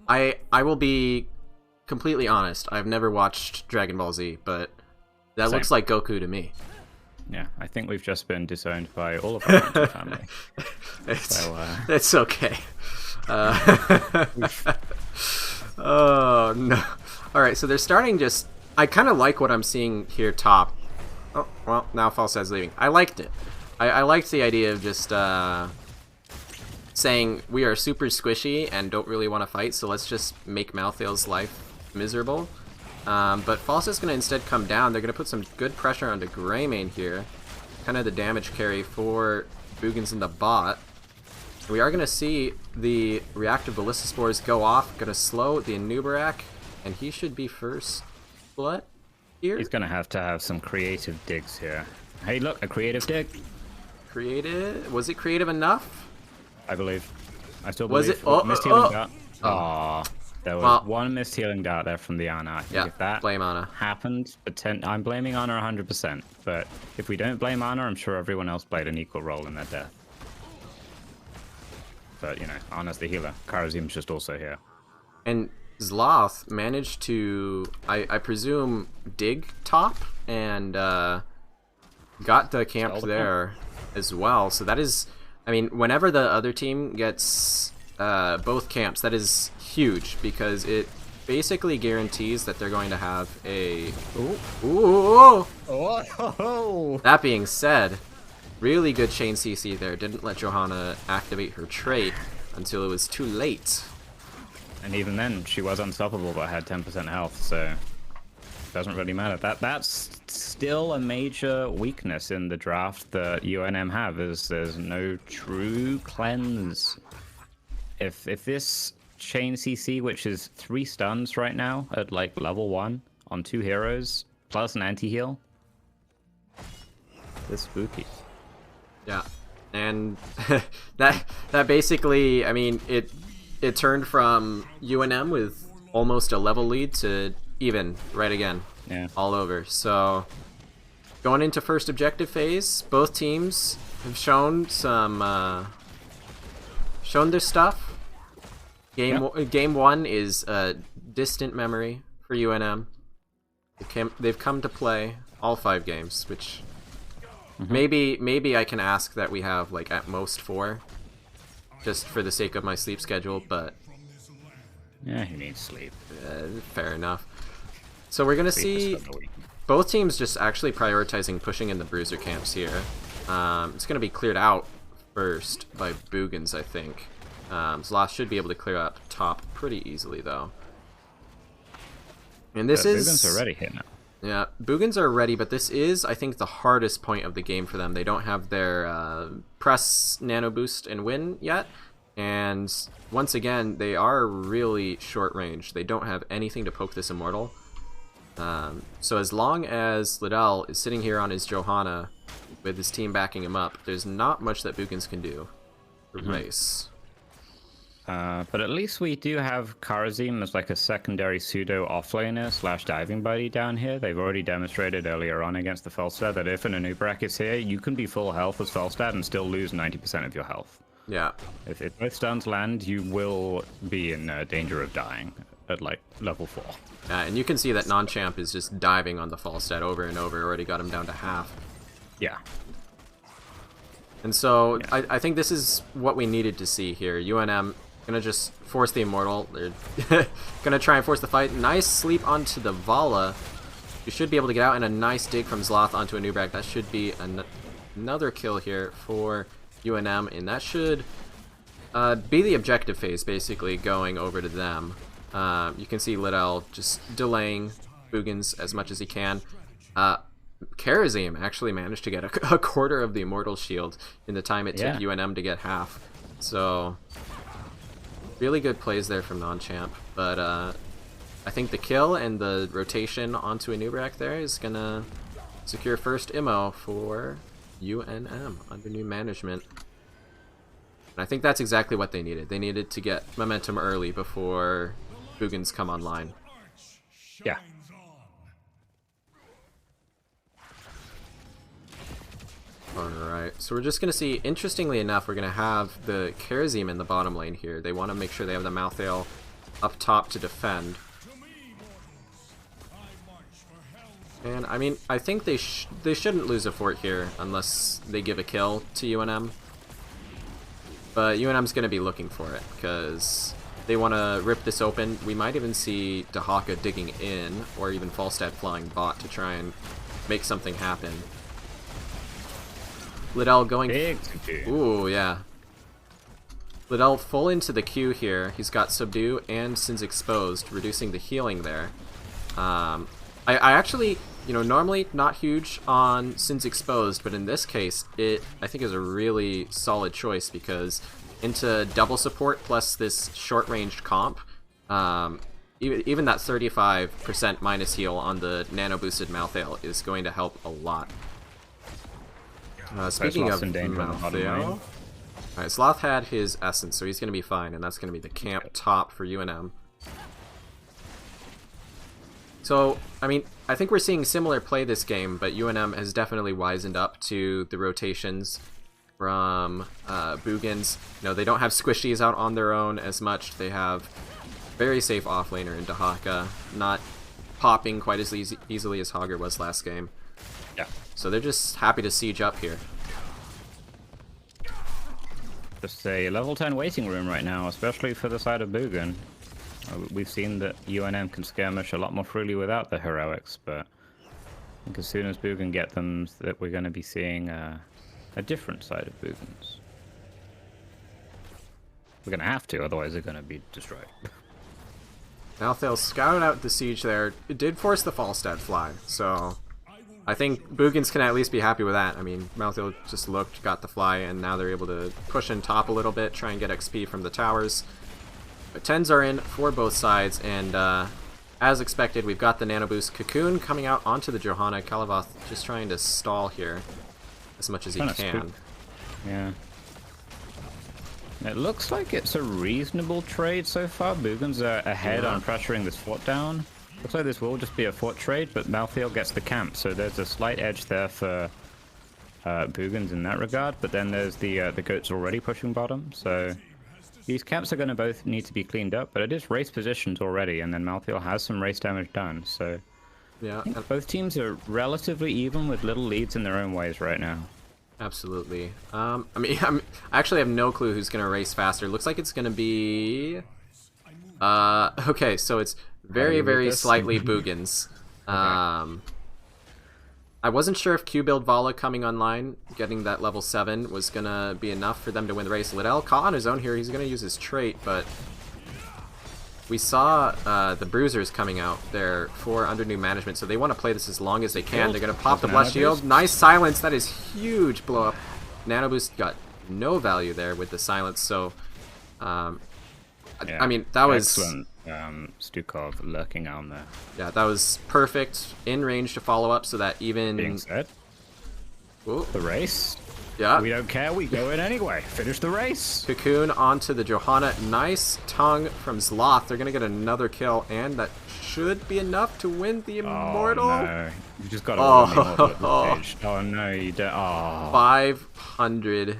I will be completely honest. I've never watched Dragon Ball Z, but that looks like Goku to me. Yeah, I think we've just been disowned by all of our family. It's okay. Oh, no. Alright, so they're starting just... I kind of like what I'm seeing here top. Oh, well, now Falstad's leaving. I liked it. I liked the idea of just saying we are super squishy and don't really want to fight, so let's just make Malthael's life miserable. But Falstad's going to instead come down. They're going to put some good pressure onto Greymane here. Kind of the damage carry for Boogans in the bot. We are going to see the reactive Ballista Spores go off. Going to slow the Anubarak, and he should be first blood here. He's going to have some creative digs here. Hey, look, a creative dig. Creative? Was it creative enough? I believe. I still believe. Was it? Oh, missed healing dart. Oh. There was one missed healing dart there from the Ana. I think if that blame Ana. happened, I'm blaming Ana 100%. But if we don't blame Ana, I'm sure everyone else played an equal role in their death. But, you know, Ana's the healer. Karazim's just also here. And Zloth managed to, I presume, dig top and got the camp there as well. So that is, I mean, whenever the other team gets both camps, that is huge because it basically guarantees that they're going to have a... That being said, really good chain CC there. Didn't let Johanna activate her trait until it was too late. And even then, she was unstoppable but had 10% health, so it doesn't really matter. That's still a major weakness in the draft that UNM have, is there's no true cleanse. If this chain CC, which is 3 stuns right now at like level 1 on 2 heroes, plus an anti-heal, it's spooky. Yeah, and that basically, I mean, it turned from UNM with almost a level lead to even right again. Yeah. All over. So going into first objective phase, both teams have shown some shown their stuff. Game 1 is a distant memory for UNM. They've come to play all 5 games, which maybe I can ask that we have like at most 4, just for the sake of my sleep schedule. But yeah, he needs sleep. Fair enough. So we're gonna see both teams just actually prioritizing pushing in the bruiser camps here. It's going to be cleared out first by Boogans, I think. Zloth should be able to clear up top pretty easily, though. And this is... Boogans are ready here now. Yeah, Boogans are ready, but this is, I think, the hardest point of the game for them. They don't have their press, nano boost, and win yet. And once again, they are really short range. They don't have anything to poke this Immortal. So as long as Liddell is sitting here on his Johanna with his team backing him up, there's not much that Boogans can do for race. But at least we do have Karazim as like a secondary pseudo offlaner / diving buddy down here. They've already demonstrated earlier on against the Felstad that if an Anub'arak is here, you can be full health as Felstad and still lose 90% of your health. Yeah. If both stuns land, you will be in danger of dying at like level 4. And you can see that non-champ is just diving on the Falstad over and over. Already got him down to half. Yeah. And so I think this is what we needed to see here. UNM gonna just force the Immortal. They're gonna try and force the fight. Nice sleep onto the Vala. You should be able to get out, and a nice dig from Zloth onto a Anub'arak. That should be another kill here for UNM, and that should be the objective phase, basically, going over to them. You can see Liddell just delaying Boogans as much as he can. Karazim actually managed to get a quarter of the Immortal shield in the time it took UNM to get half. So, really good plays there from non-champ. But I think the kill and the rotation onto a Anub'arak there is going to secure first IMO for UNM under new management. And I think that's exactly what they needed. They needed to get momentum early before Boogans come online. Yeah. Alright, so we're just going to see, interestingly enough, we're going to have the Karazim in the bottom lane here. They want to make sure they have the Malthael up top to defend. And, I mean, I think they shouldn't lose a fort here unless they give a kill to UNM. But UNM's going to be looking for it, because they want to rip this open. We might even see Dahaka digging in, or even Falstad flying bot to try and make something happen. Liddell going... Ooh, yeah. Liddell full into the Q here. He's got Subdue and Sin's Exposed, reducing the healing there. I actually, you know, normally not huge on Sin's Exposed, but in this case, it, I think, is a really solid choice, because into double support plus this short-ranged comp, even that 35% minus heal on the nano-boosted Malthael is going to help a lot. Speaking of Malthael, alright, Sloth had his Essence, so he's going to be fine, and that's going to be the camp top for UNM. So, I mean, I think we're seeing similar play this game, but UNM has definitely wisened up to the rotations from Boogans. You know, they don't have squishies out on their own as much. They have very safe offlaner in Dahaka, not popping quite as easily as Hogger was last game. Yeah. So they're just happy to siege up here. Just a level 10 waiting room right now, especially for the side of Boogan. We've seen that UNM can skirmish a lot more freely without the heroics, but I think as soon as Boogan get them, that we're going to be seeing a different side of Boogans. We're going to have to, otherwise they're going to be destroyed. Malthael scouted out the siege there. It did force the Falstad fly, so I think Boogans can at least be happy with that. I mean, Malthael just looked, got the fly, and now they're able to push in top a little bit, try and get XP from the towers. But 10s are in for both sides, and as expected, we've got the Nano Boost Cocoon coming out onto the Johanna. Kalavoth just trying to stall here as much as he can. Yeah. It looks like it's a reasonable trade so far. Boogans are ahead on pressuring this fort down. Looks like this will just be a fort trade, but Malthael gets the camp, so there's a slight edge there for Boogans in that regard. But then there's the goats already pushing bottom, so these camps are going to both need to be cleaned up. But it is race positions already, and then Malthael has some race damage done. So yeah, I think both teams are relatively even with little leads in their own ways right now. Absolutely. I mean, I actually have no clue who's going to race faster. Looks like it's going to be... okay, so it's very, very slightly Boogans. I wasn't sure if Q-Build Vala coming online, getting that level 7, was going to be enough for them to win the race. Liddell caught on his own here. He's going to use his trait, but we saw the Bruisers coming out there for under new management, so they want to play this as long as they can. They're going to pop the Blast Shield. Nice silence. That is huge blow up. Nano Boost got no value there with the silence, so I mean, that was excellent. Stukov lurking on there. Yeah, that was perfect in range to follow up, so that even Being said, the race. Yeah, we don't care. We go in anyway. Finish the race. Cocoon onto the Johanna. Nice tongue from Zloth. They're gonna get another kill, and that should be enough to win the Immortal. Oh no! You just got to win the Immortal at this stage. Oh no, you don't. Oh. 500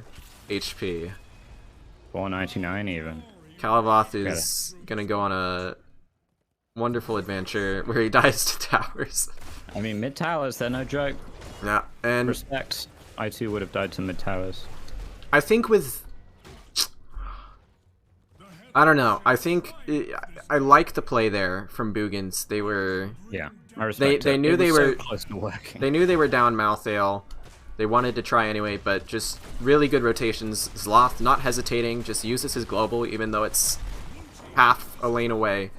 HP. 499 even. Calavoth is gonna go on a wonderful adventure where he dies to towers. I mean, mid towers, they're no joke. Yeah, and respect. I too would have died to mid towers. I think with, I don't know. I think I like the play there from Boogans. They were I respect they knew they were so close to working. They knew they were down Malthael. They wanted to try anyway, but just really good rotations. Zloth not hesitating, just uses his global, even though it's half a lane away,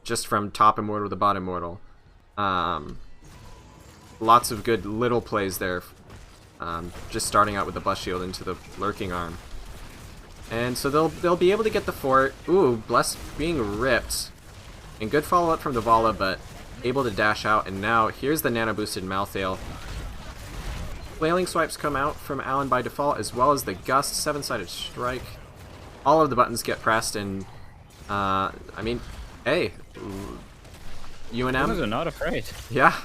just from top Immortal to bottom Immortal. Lots of good little plays there. Just starting out with the Bless Shield into the Lurking Arm. And so they'll be able to get the fort. Ooh, Bless being ripped. And good follow-up from the Vala, but able to dash out. And now here's the nano-boosted Malthael. Flailing Swipes come out from Alan by default, as well as the Gust, 7-sided Strike. All of the buttons get pressed, and I mean, hey, UNM are not afraid. Yeah.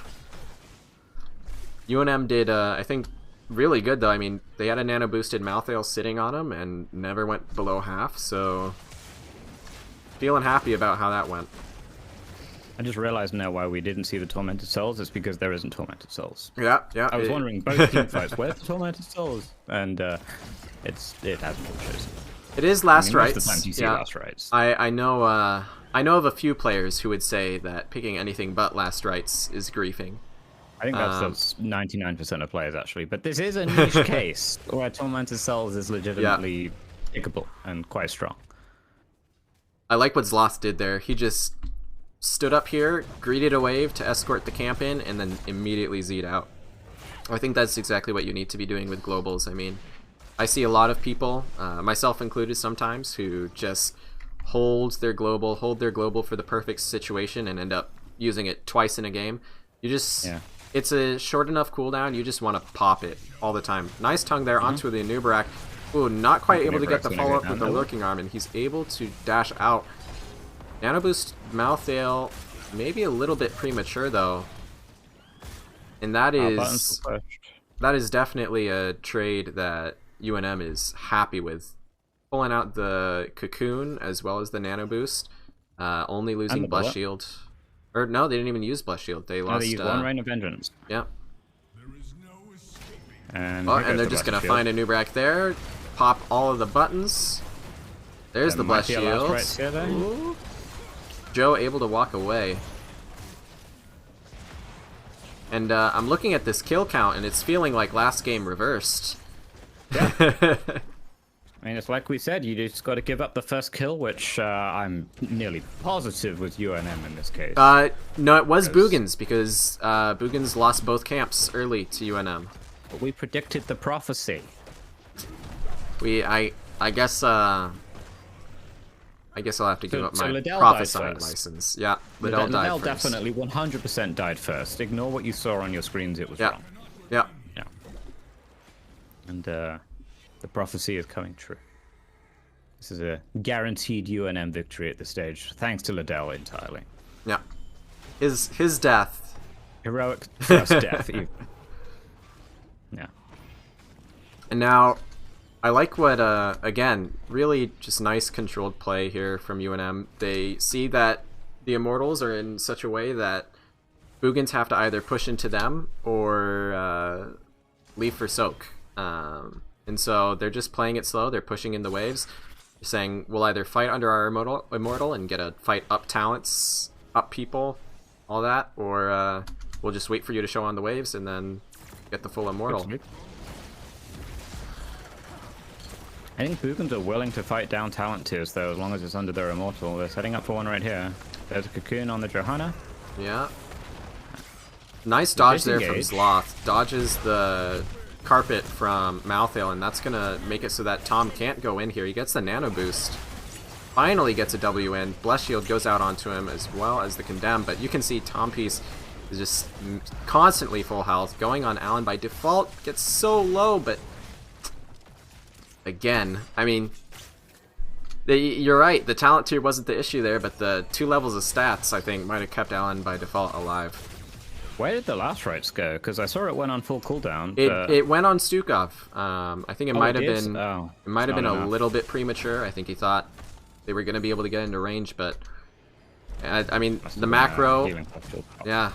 UNM did, I think, really good, though. I mean, they had a nano-boosted Malthael sitting on him and never went below half, so feeling happy about how that went. I just realized now why we didn't see the Tormented Souls. It's because there isn't Tormented Souls. Yeah. I was wondering, both team fights, where's the Tormented Souls? And it hasn't been chosen. It is last rights. Most of the times you see last rights. I know of a few players who would say that picking anything but last rights is griefing. I think that's 99% of players, actually. But this is a niche case where Tormented Souls is legitimately pickable and quite strong. I like what Zloth did there. He just stood up here, greeted a wave to escort the camp in, and then immediately Z'd out. I think that's exactly what you need to be doing with globals. I mean, I see a lot of people, myself included sometimes, who just hold their global for the perfect situation and end up using it twice in a game. You just, it's a short enough cooldown, you just want to pop it all the time. Nice tongue there onto the Nubarak. Ooh, not quite able to get the follow-up with the Lurking Arm, and he's able to dash out. Nano Boost Malthael, maybe a little bit premature though, and that is definitely a trade that UNM is happy with. Pulling out the Cocoon as well as the Nano Boost, only losing Bless Shield. Or no, they didn't even use Bless Shield. They lost. They used one Rain of Vengeance. Yeah. And they're just gonna find a Nubarak there, pop all of the buttons. There's the Bless Shield. Joe able to walk away. And I'm looking at this kill count, and it's feeling like last game reversed. Yeah. I mean, it's like we said, you just got to give up the first kill, which I'm nearly positive was UNM in this case. No, it was Boogans, because Boogans lost both camps early to UNM. But we predicted the prophecy. I guess I'll have to give up my prophesying license. Yeah, Liddell died first. Definitely 100% died first. Ignore what you saw on your screens, it was wrong. Yeah. And the prophecy is coming true. This is a guaranteed UNM victory at this stage, thanks to Liddell entirely. Yeah. His death. Heroic first death, even. Yeah. And now, I like what, again, really just nice controlled play here from UNM. They see that the Immortals are in such a way that Boogans have to either push into them or leave for soak. And so they're just playing it slow. They're pushing in the waves. They're saying, we'll either fight under our Immortal and get a fight up talents, up people, all that, or we'll just wait for you to show on the waves and then get the full immortal. I think Boogans are willing to fight down talent tiers, though, as long as it's under their immortal. They're setting up for one right here. There's a cocoon on the Johanna. Yeah. Nice dodge there from Sloth. Dodges the carpet from Malthael, and that's going to make it so that Tom can't go in here. He gets the nano boost. Finally gets a W in. Bless Shield goes out onto him as well as the Condemn, but you can see Tom Piece is just constantly full health. Going on Alan by default. Gets so low, but again, I mean, you're right. The talent tier wasn't the issue there, but the 2 levels of stats, I think, might have kept Alan by default alive. Where did the last rights go? Because I saw it went on full cooldown. It went on Stukov. I think it might have been it might have been enough. A little bit premature. I think he thought they were going to be able to get into range, but I mean the macro, yeah.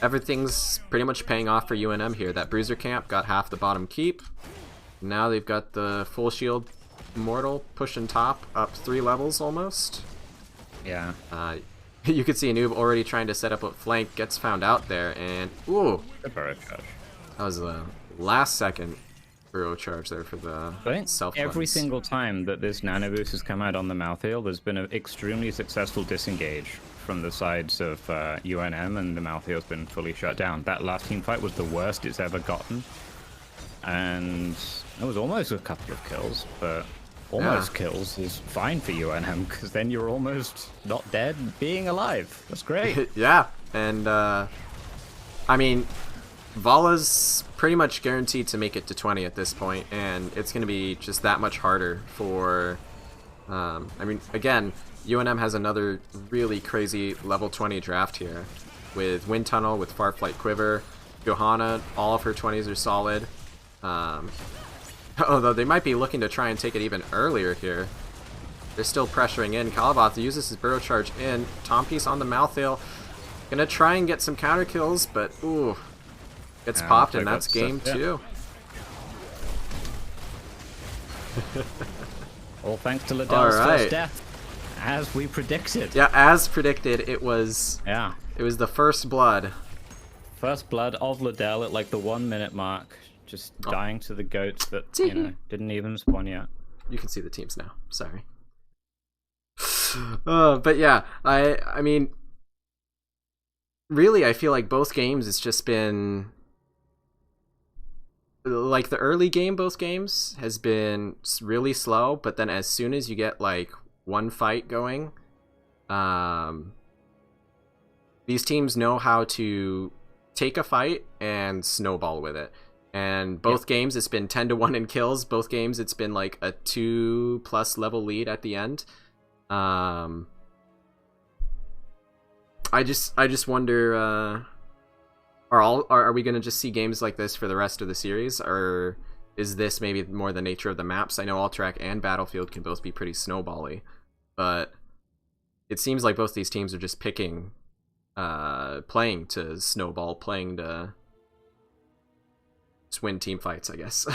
Everything's pretty much paying off for UNM here. That Bruiser camp got half the bottom keep. Now they've got the full shield immortal pushing top up 3 levels almost. Yeah. You could see Newb already trying to set up a flank, gets found out there, and ooh, that was a last second burrow charge there for the self. Every single time that this nano boost has come out on the Malthael, there's been an extremely successful disengage from the sides of UNM, and the Malthael's been fully shut down. That last team fight was the worst it's ever gotten, and it was almost a couple of kills, but almost kills is fine for UNM, because then you're almost not dead being alive. That's great. Yeah, and I mean, Vala's pretty much guaranteed to make it to 20 at this point, and it's going to be just that much harder for, I mean, again, UNM has another really crazy level 20 draft here, with Wind Tunnel, with Farflight Quiver, Johanna, all of her 20s are solid. Although they might be looking to try and take it even earlier here. They're still pressuring in. Kalavoth uses his burrow charge in. Tom Piece on the Malthael. Gonna try and get some counter kills, but ooh, gets popped, and that's game 2. All thanks to Liddell's first death, as we predicted. Yeah, as predicted, it was. Yeah, it was the first blood. First blood of Liddell at like the 1 minute mark. Just dying to the goats that, you know, didn't even spawn yet. You can see the teams now. Sorry. But yeah, I mean, really, I feel like both games, it's just been... Like, the early game, both games, has been really slow, but then as soon as you get, like, one fight going, these teams know how to take a fight and snowball with it. And both games, it's been 10-1 in kills. Both games, it's been like a 2+ level lead at the end. I just wonder, are we gonna just see games like this for the rest of the series, or is this maybe more the nature of the maps? I know All-Track and Battlefield can both be pretty snowbally, but it seems like both these teams are just picking, playing to snowball, playing to win team fights, I guess.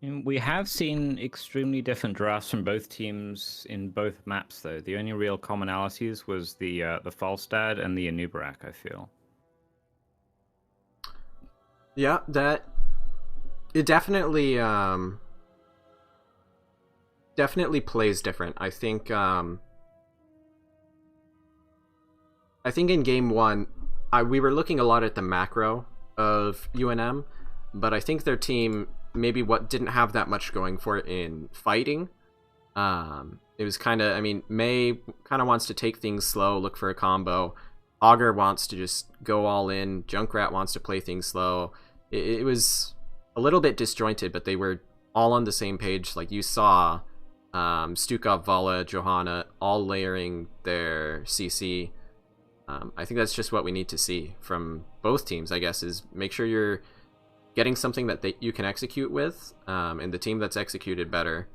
We have seen extremely different drafts from both teams in both maps, though. The only real commonalities was the Falstad and the Anubarak, I feel. Yeah, that it definitely definitely plays different. I think in game 1, we were looking a lot at the macro of UNM, but I think their team maybe didn't have that much going for it in fighting. It was kind of, I mean, May kind of wants to take things slow, look for a combo. Augur wants to just go all in. Junkrat wants to play things slow. It was a little bit disjointed, but they were all on the same page. Like you saw, Stukov, Vala, Johanna all layering their CC. I think that's just what we need to see from both teams, I guess, is make sure you're getting something that you can execute with, and the team that's executed better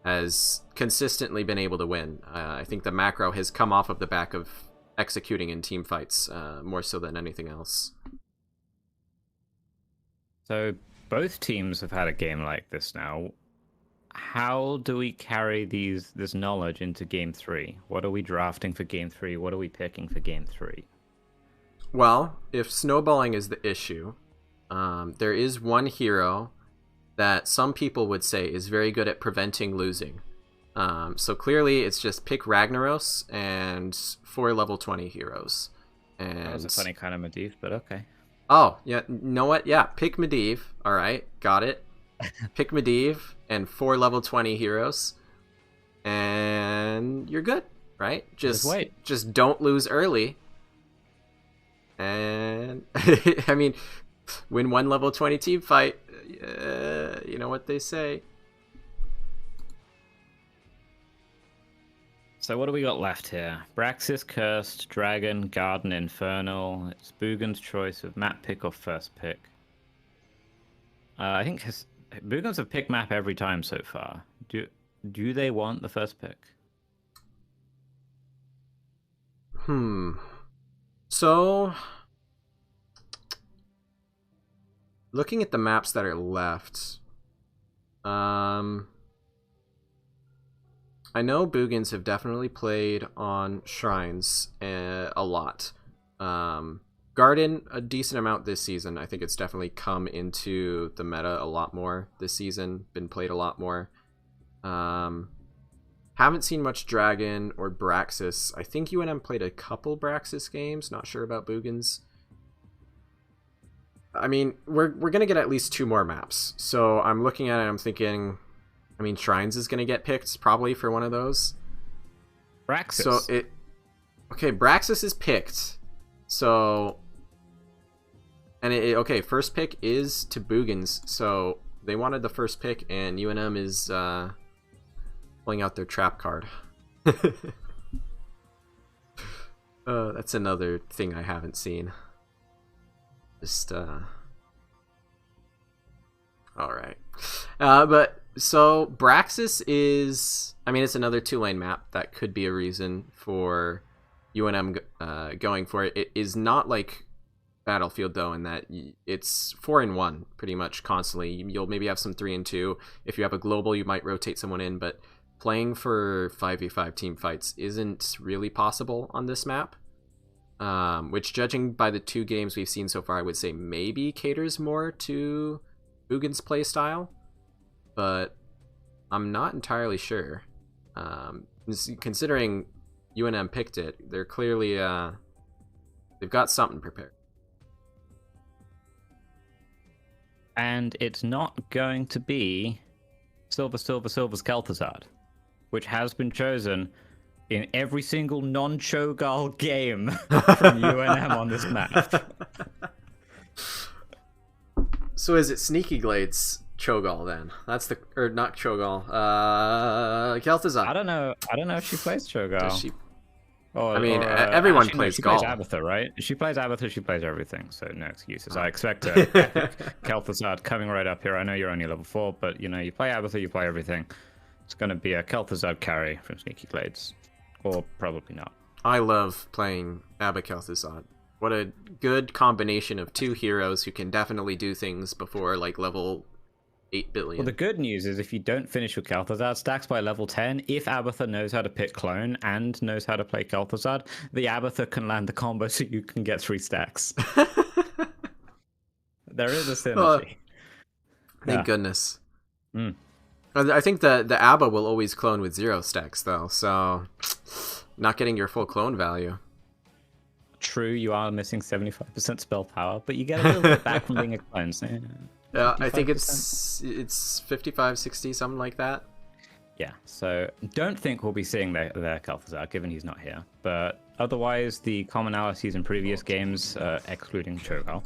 has consistently been able to win. I think the macro has come off of the back of executing in team fights more so than anything else. So both teams have had a game like this now. how do we carry this knowledge into game 3? What are we drafting for game 3? What are we picking for game 3? Well, if snowballing is the issue, there is one hero that some people would say is very good at preventing losing. So clearly it's just pick Ragnaros and 4 level 20 heroes. And... That was a funny kind of Medivh, but okay. Oh, yeah, you know what? Yeah, pick Medivh. All right, got it. Pick Medivh and 4 level 20 heroes. And you're good, right? Just wait. Just don't lose early. And, I mean, win 1 level 20 team fight. You know what they say. So what do we got left here? Braxis, Cursed, Dragon, Garden, Infernal. It's Boogans' choice of map pick or first pick. I think Boogans have picked map every time so far. Do they want the first pick? So, looking at the maps that are left, I know Boogans have definitely played on Shrines a lot. Garden, a decent amount this season. I think it's definitely come into the meta a lot more this season, been played a lot more. Haven't seen much Dragon or Braxis. I think UNM played a couple Braxis games, not sure about Boogans. I mean, we're going to get at least 2 more maps. So I'm looking at it, I'm thinking... I mean, Shrines is going to get picked probably for one of those. Braxis. So okay, Braxis is picked. So, and okay, first pick is to Boogans. So they wanted the first pick, and UNM is pulling out their trap card. That's another thing I haven't seen. Just all right, but. So Braxis is, I mean, it's another 2-lane map. That could be a reason for UNM going for it. It is not like Battlefield though, in that it's 4-in-1 pretty much constantly. You'll maybe have some 3-in-2. If you have a global, you might rotate someone in, but playing for 5v5 team fights isn't really possible on this map. Which, judging by the 2 games we've seen so far, I would say maybe caters more to Boogans' play style. But I'm not entirely sure. Considering UNM picked it, they're clearly they've got something prepared. And it's not going to be Silver's Kel'Thuzad, which has been chosen in every single non-Cho'Gall game from UNM on this map. So is it Sneaky Glades Cho'Gall then? That's the, or not Cho'Gall. Kel'Thuzad. I don't know if she plays Cho'Gall. Does she? Everyone plays she Gall. Plays Abathur, right? She plays Abathur. She plays everything. So no excuses. I expect Kel'Thuzad coming right up here. I know you're only level 4, but you play Abathur, you play everything. It's gonna be a Kel'Thuzad carry from Sneaky Glades, or probably not. I love playing Abba Kel'Thuzad. What a good combination of 2 heroes who can definitely do things before like level 8 billion. Well, the good news is if you don't finish with Kel'Thuzad stacks by level 10, if Abathur knows how to pick clone and knows how to play Kel'Thuzad, the Abathur can land the combo so you can get 3 stacks. There is a synergy. Thank goodness. I think the Abba will always clone with 0 stacks though, so not getting your full clone value. True, you are missing 75% spell power, but you get a little bit back from being a clone. So, yeah, I think it's 55, 60, something like that. Yeah, so don't think we'll be seeing their Kel'Thuzad, given he's not here. But otherwise, the commonalities in previous games, excluding Cho'Gall,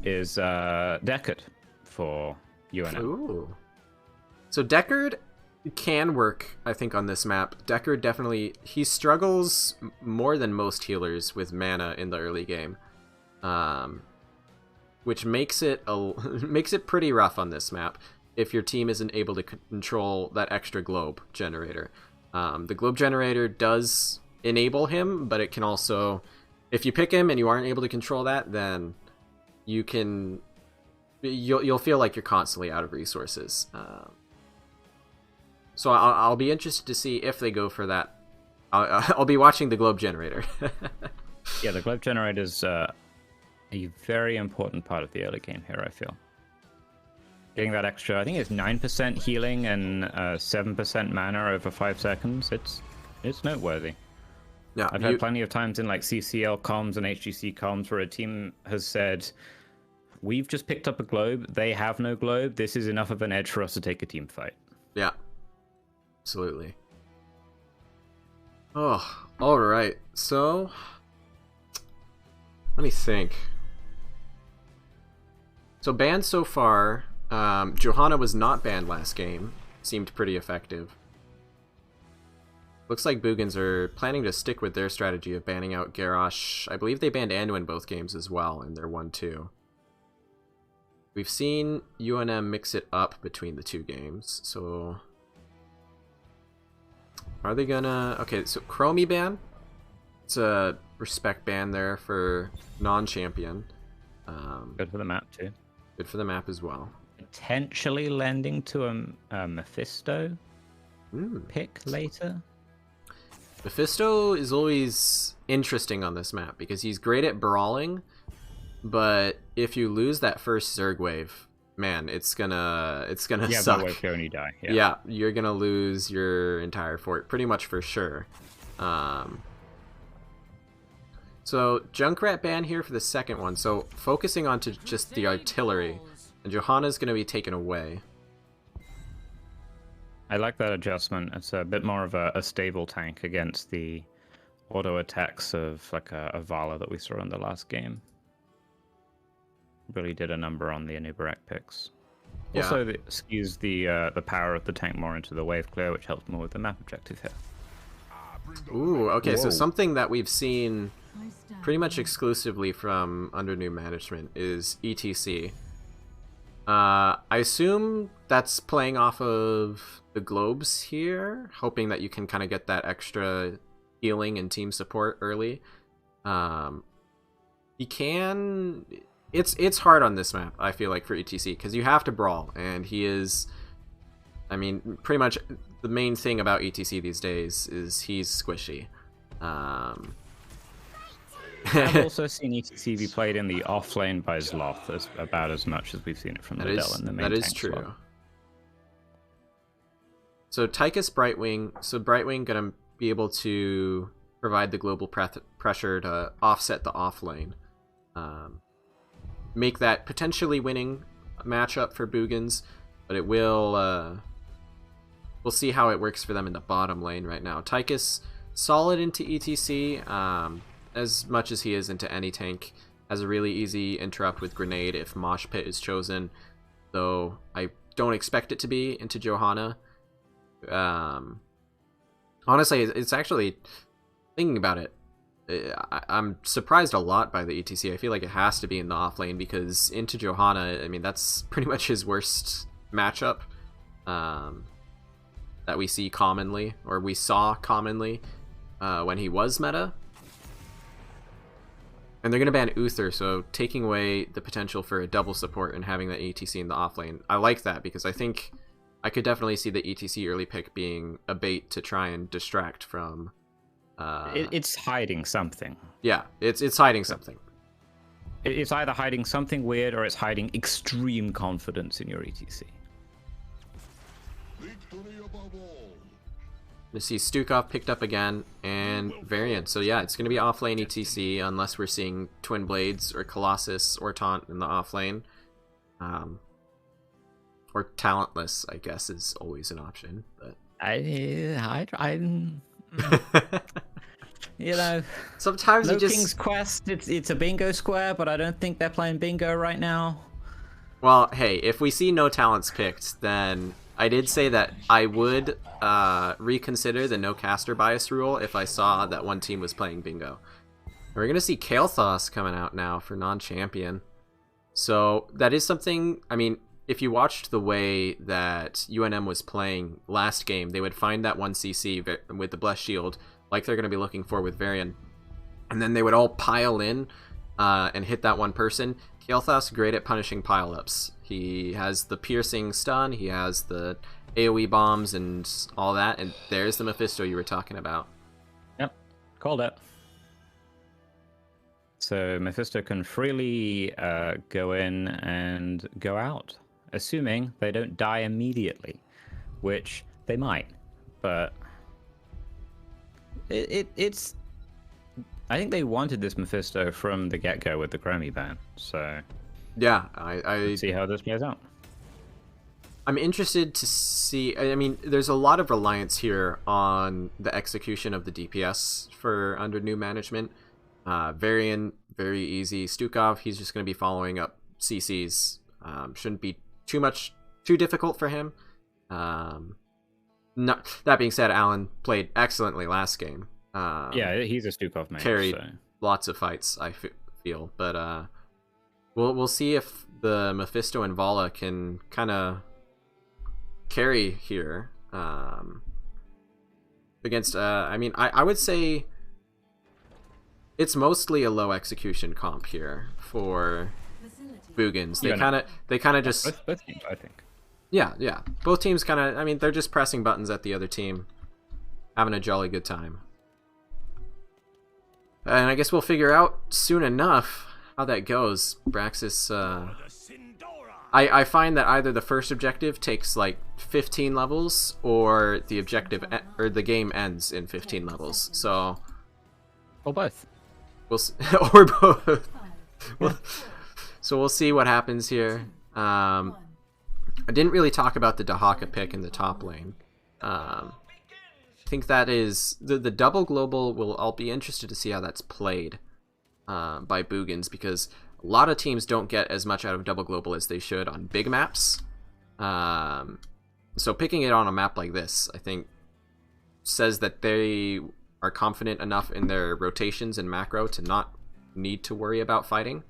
is Deckard for UNM. Ooh. So Deckard can work, I think, on this map. Deckard definitely, he struggles more than most healers with mana in the early game. Which makes it pretty rough on this map if your team isn't able to control that extra globe generator. The globe generator does enable him, but it can also, if you pick him and you aren't able to control that, then you'll feel like you're constantly out of resources. So I'll be interested to see if they go for that. I'll be watching the globe generator. Yeah, the globe generator is a very important part of the early game here, I feel. Getting that extra, I think it's 9% healing and 7% mana over 5 seconds. It's noteworthy. Yeah, I've had plenty of times in like CCL comms and HGC comms where a team has said, we've just picked up a globe, they have no globe, this is enough of an edge for us to take a team fight. Yeah, absolutely. Oh, alright. So, let me think. So banned so far, Johanna was not banned last game. Seemed pretty effective. Looks like Boogans are planning to stick with their strategy of banning out Garrosh. I believe they banned Anduin both games as well, and they're 1-2. We've seen UNM mix it up between the two games, so... Are they gonna... Okay, so Chromie ban. It's a respect ban there for non-champion. Good for the map, too. Good for the map as well. Potentially lending to a Mephisto pick later. Mephisto is always interesting on this map because he's great at brawling, but if you lose that first Zerg wave, man, it's gonna suck. That wave go and you die. Yeah, you're gonna lose your entire fort pretty much for sure. So Junkrat ban here for the second one. So focusing on to just the artillery, and Johanna's gonna be taken away. I like that adjustment. It's a bit more of a stable tank against the auto attacks of like a Vala that we saw in the last game. Really did a number on the Anubarak picks. Yeah. Also, it skews the power of the tank more into the wave clear, which helps more with the map objective here. Ooh, okay, so Whoa. something that we've seen pretty much exclusively from under new management is ETC. I assume that's playing off of the globes here, hoping that you can kind of get that extra healing and team support early. You can... It's hard on this map, I feel like, for ETC, because you have to brawl, and he is... I mean, pretty much the main thing about ETC these days is he's squishy. I've also seen ETC be played in the off lane by Zloth about as much as we've seen it from Liddell in the main That is tank true. slot. So Tychus Brightwing, Brightwing gonna be able to provide the global pressure to offset the off lane. Make that potentially winning matchup for Boogans, but it will... we'll see how it works for them in the bottom lane right now. Tychus, solid into ETC, as much as he is into any tank. Has a really easy interrupt with Grenade if Mosh Pit is chosen, though I don't expect it to be into Johanna. Honestly, it's actually, thinking about it, I'm surprised a lot by the ETC. I feel like it has to be in the off lane because into Johanna, I mean, that's pretty much his worst matchup that we see commonly, or we saw commonly when he was meta. And they're going to ban Uther, so taking away the potential for a double support and having that ETC in the off lane. I like that because I think I could definitely see the ETC early pick being a bait to try and distract from... It's hiding something. Yeah, it's hiding something. It's either hiding something weird or it's hiding extreme confidence in your ETC. You see Stukov picked up again, and Variant. So yeah, it's going to be offlane ETC unless we're seeing Twin Blades or Colossus or Taunt in the offlane. Or Talentless, I guess, is always an option. But you know, sometimes no you just... King's Quest, it's a bingo square, but I don't think they're playing bingo right now. Well, hey, if we see no talents picked, then I did say that I would reconsider the no caster bias rule if I saw that one team was playing bingo. We're going to see Kael'thas coming out now for non-champion. So that is something, I mean, if you watched the way that UNM was playing last game, they would find that one CC with the Blessed Shield, like they're going to be looking for with Varian, and then they would all pile in and hit that one person. Kael'thas great at punishing pile-ups. He has the piercing stun, he has the AoE bombs and all that, and there's the Mephisto you were talking about. Yep, called it. So Mephisto can freely go in and go out, assuming they don't die immediately, which they might, but it's... I think they wanted this Mephisto from the get-go with the Chromie ban, so Yeah, let's see how this plays out. I'm interested to see. I mean, there's a lot of reliance here on the execution of the DPS for under new management. Varian, very easy. Stukov, he's just going to be following up CCs. Shouldn't be too difficult for him. That being said, Alan played excellently last game. Yeah, he's a Stukov mage. Carried so. lots of fights, I feel. But we'll see if the Mephisto and Vala can kind of carry here against. I mean, I would say it's mostly a low execution comp here for Boogans. They kind of just both teams, I think. Yeah. Both teams kind of. I mean, they're just pressing buttons at the other team, having a jolly good time. And I guess we'll figure out soon enough how that goes. Braxis. I find that either the first objective takes like 15 levels, or the objective or the game ends in 15 levels. So, or both. Or both. So we'll see what happens here. I didn't really talk about the Dahaka pick in the top lane. I think that is the double global. I'll be interested to see how that's played by Boogans, because a lot of teams don't get as much out of double global as they should on big maps. So picking it on a map like this, I think, says that they are confident enough in their rotations and macro to not need to worry about fighting.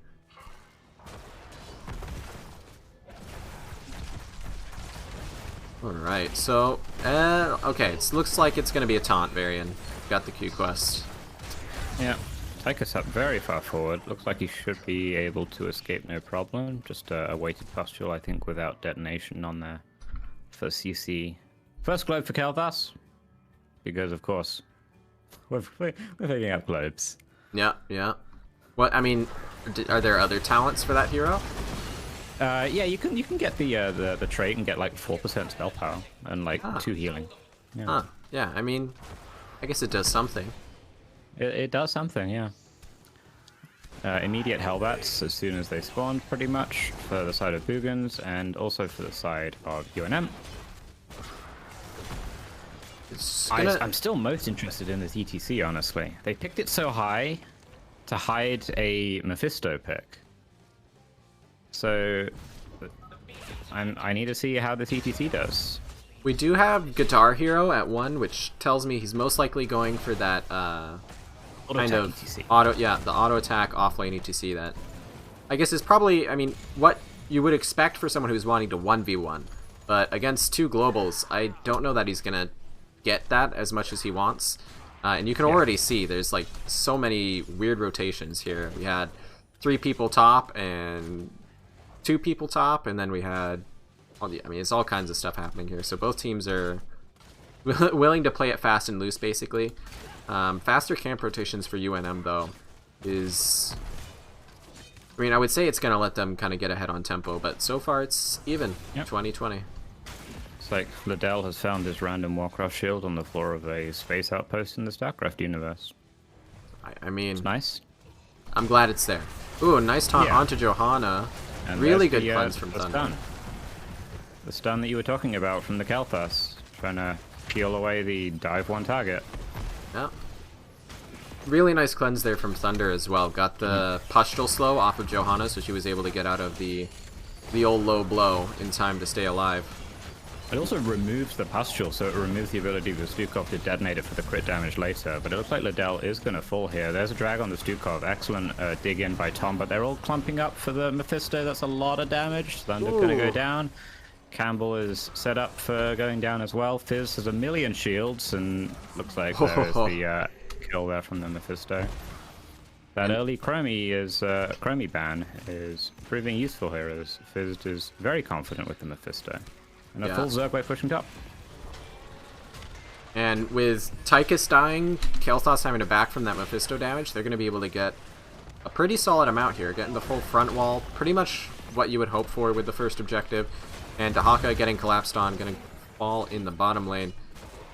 Alright, so, okay, it looks like it's going to be a taunt, Varian. Got the Q quest. Yeah, take us up very far forward. Looks like he should be able to escape no problem. Just a weighted pustule, I think, without detonation on there for CC. First globe for Kel'Thas, because, of course, we're picking up globes. Yeah. What, I mean, are there other talents for that hero? Yeah, you can get the trait and get like 4% spell power and like 2 healing. Yeah. Yeah, I mean, I guess it does something. It does something, yeah. Immediate Hellbats as soon as they spawn, pretty much, for the side of Boogans, and also for the side of UNM. I'm still most interested in this ETC, honestly. They picked it so high to hide a Mephisto pick. So, I need to see how this ETC does. We do have Guitar Hero at 1, which tells me he's most likely going for that kind of ETC. the auto attack offlane ETC that I guess is probably, I mean, what you would expect for someone who's wanting to 1v1. But against 2 globals, I don't know that he's going to get that as much as he wants. And you can already see there's like so many weird rotations here. We had 3 people top and 2 people top, and then we had, I mean, it's all kinds of stuff happening here. So both teams are willing to play it fast and loose, basically. Faster camp rotations for UNM, though, is... I mean, I would say it's going to let them kind of get ahead on tempo, but so far it's even. Yep. 20-20. It's like Liddell has found this random Warcraft shield on the floor of a space outpost in the StarCraft universe. I mean... It's nice. I'm glad it's there. Ooh, nice taunt onto Johanna. And really good cleanse from Thunder. The stun that you were talking about from the Kel'Thas, trying to peel away the dive 1 target. Yeah. Really nice cleanse there from Thunder as well. Got the pustule slow off of Johanna, so she was able to get out of the old low blow in time to stay alive. It also removes the pustule, so it removes the ability for Stukov to detonate it for the crit damage later. But it looks like Liddell is going to fall here. There's a drag on the Stukov. Excellent dig in by Tom, but they're all clumping up for the Mephisto. That's a lot of damage. Thunder's going to go down. Campbell is set up for going down as well. Fizz has a million shields, and looks like there's the kill there from the Mephisto. That early Chromie ban is proving useful here, as Fizz is very confident with the Mephisto. And a Yeah. full Zerg by pushing top. And with Tychus dying, Kael'thas having to back from that Mephisto damage, they're going to be able to get a pretty solid amount here, getting the full front wall, pretty much what you would hope for with the first objective. And Dahaka getting collapsed on, going to fall in the bottom lane.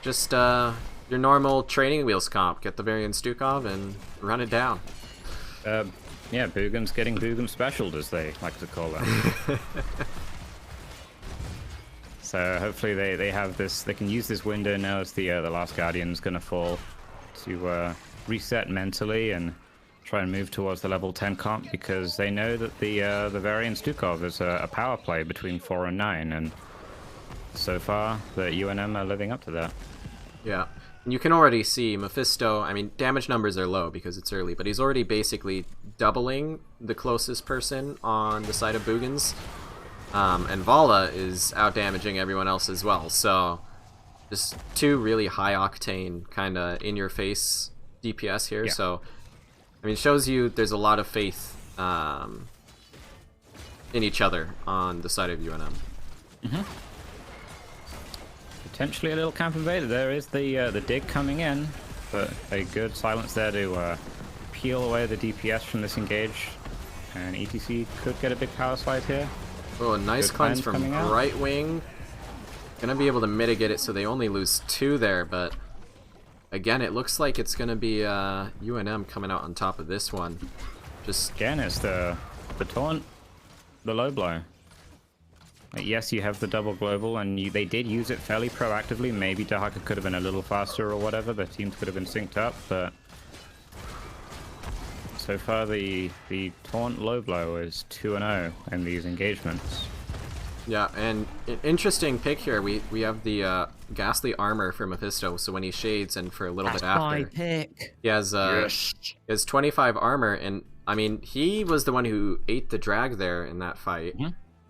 Just your normal training wheels comp. Get the Varian Stukov and run it down. Yeah, Boogans getting Boogan specialed, as they like to call them. So hopefully they have this. They can use this window now as the last Guardian's gonna fall to reset mentally and try and move towards the level 10 comp, because they know that the Varian Stukov is a power play between 4 and 9, and so far the UNM are living up to that. Yeah. And you can already see Mephisto, I mean, damage numbers are low because it's early, but he's already basically doubling the closest person on the side of Boogans. And Vala is out-damaging everyone else as well, so just two really high-octane, kind of in-your-face DPS here, Yeah. so, I mean, it shows you there's a lot of faith in each other on the side of UNM. Potentially a little camp invader. There is the dig coming in, but a good silence there to peel away the DPS from this engage, and ETC could get a big power slide here. Oh, a nice Good cleanse cleanse from coming out. right wing. Gonna be able to mitigate it so they only lose 2 there, but again, it looks like it's gonna be UNM coming out on top of this one. Just Again, it's the taunt, the low blow. Like, yes, you have the double global, and they did use it fairly proactively. Maybe Dahaka could have been a little faster or whatever. The teams could have been synced up, but so far the taunt low blow is 2-0 in these engagements. yeah, and an interesting pick here. We have the ghastly armor for Mephisto, so when he shades and for a little bit after, pick. he has he has 25 armor, and I mean he was the one who ate the drag there in that fight.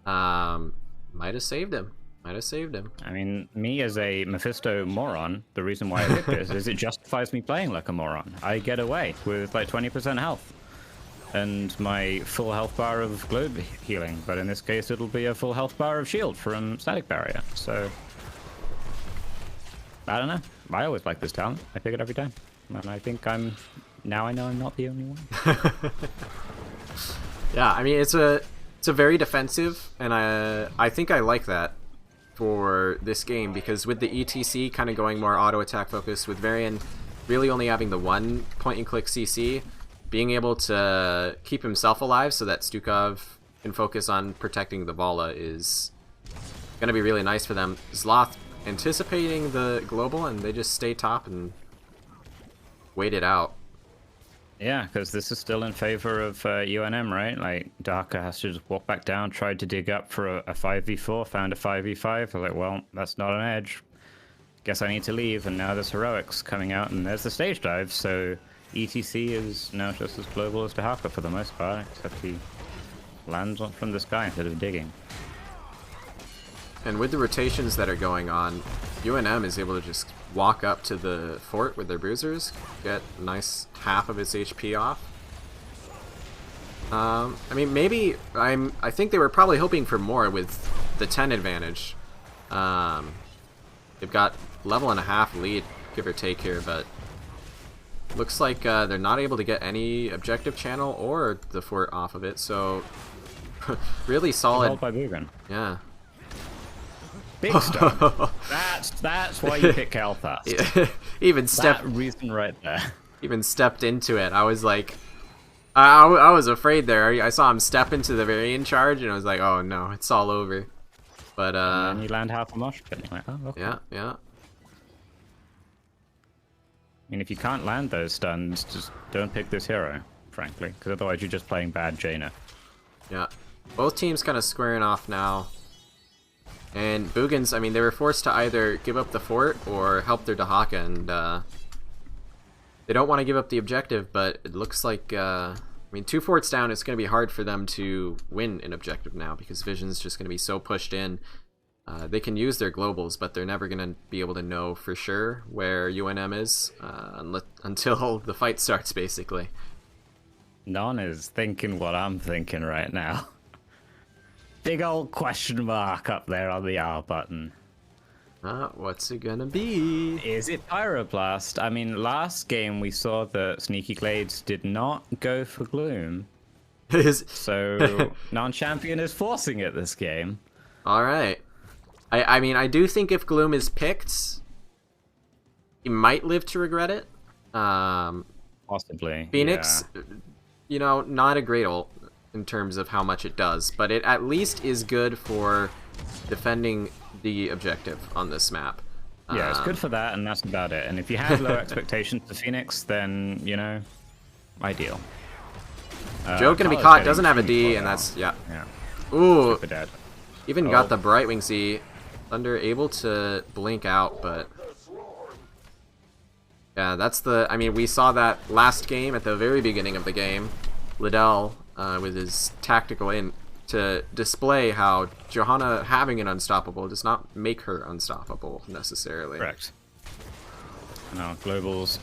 Might have saved him. Might have saved him. I mean, me as a Mephisto moron, the reason why I picked this is it justifies me playing like a moron. I get away with like 20% health and my full health bar of globe healing, but in this case it'll be a full health bar of shield from static barrier. So I don't know. I always like this talent. I pick it every time, and I think I know I'm not the only one. Yeah, I mean it's a very defensive, and I think I like that for this game, because with the ETC kind of going more auto attack focused, with Varian really only having the one point and click CC, being able to keep himself alive so that Stukov can focus on protecting the Vala is going to be really nice for them. Zloth anticipating the global, and they just stay top and wait it out. Yeah, because this is still in favor of UNM, right? Like, Dahaka has to just walk back down, tried to dig up for a 5v4, found a 5v5. I was like, well, that's not an edge. Guess I need to leave, and now there's heroics coming out, and there's the stage dive, so ETC is now just as global as Dahaka for the most part, except he lands from the sky instead of digging. And with the rotations that are going on, UNM is able to just walk up to the fort with their bruisers, get a nice half of its HP off. I mean, maybe I think they were probably hoping for more with the 10 advantage. They've got level and a half lead, give or take here, but looks like they're not able to get any objective channel or the fort off of it. So really solid. Held by Bogan. Yeah. Big stun. That's why you pick Kael'thas. That reason right there. Even stepped into it. I was like, I was afraid there. I saw him step into the Varian charge, and I was like, oh no, it's all over. But and then you land half a mosh pit. Like, oh, okay. Yeah. I mean, if you can't land those stuns, just don't pick this hero, frankly, because otherwise you're just playing bad Jaina. Yeah. Both teams kind of squaring off now. And Boogans, I mean, they were forced to either give up the fort or help their Dahaka, and they don't want to give up the objective, but it looks like, I mean, 2 forts down, it's going to be hard for them to win an objective now, because Vision's just going to be so pushed in. They can use their globals, but they're never going to be able to know for sure where UNM is until the fight starts, basically. Non is thinking what I'm thinking right now. big old question mark up there on the R button. What's it gonna be? Is it Pyroblast? I mean, last game we saw that Sneaky Glades did not go for Gloom. So, non-champion is forcing it this game. Alright. I mean, I do think if Gloom is picked, he might live to regret it. Possibly. Phoenix, you know, not a great ult in terms of how much it does, but it at least is good for defending the objective on this map. Yeah, it's good for that, and that's about it. And if you have low expectations for Phoenix, then, you know, ideal. Joe gonna be caught, doesn't have a D, and that's, yeah. Ooh, Super dead. even got the Brightwing Z. Thunder able to blink out, but... Yeah, that's the... I mean, we saw that last game at the very beginning of the game. Liddell, with his tactical in to display how Johanna having an unstoppable does not make her unstoppable, necessarily. Correct. No, Globals.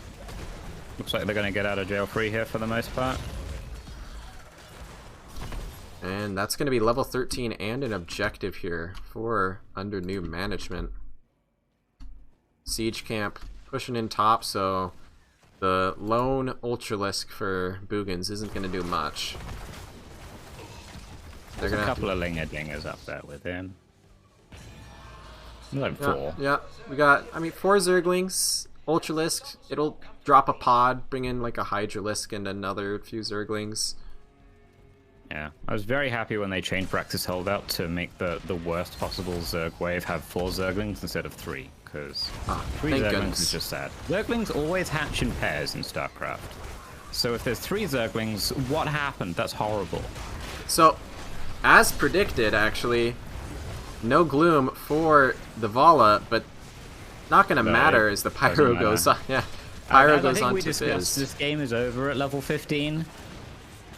Looks like they're going to get out of jail free here for the most part. And that's going to be level 13 and an objective here for under Newb management. Siege Camp pushing in top, so the lone Ultralisk for Boogans isn't going to do much. There's a couple of Linger-Dingers up there with him. Like four. Yeah, we got, I mean, 4 Zerglings, Ultralisk, it'll drop a pod, bring in like a Hydralisk and another few Zerglings. Yeah, I was very happy when they changed Brax's holdout to make the worst possible Zerg wave have 4 Zerglings instead of 3, because 3 Zerglings is just sad. Zerglings always hatch in pairs in StarCraft. So if there's 3 Zerglings, what happened? That's horrible. So, as predicted, actually, no Gloom for the Vala, but not going to matter as the Pyro goes on. Yeah, Pyro goes on to Fizz. This game is over at level 15.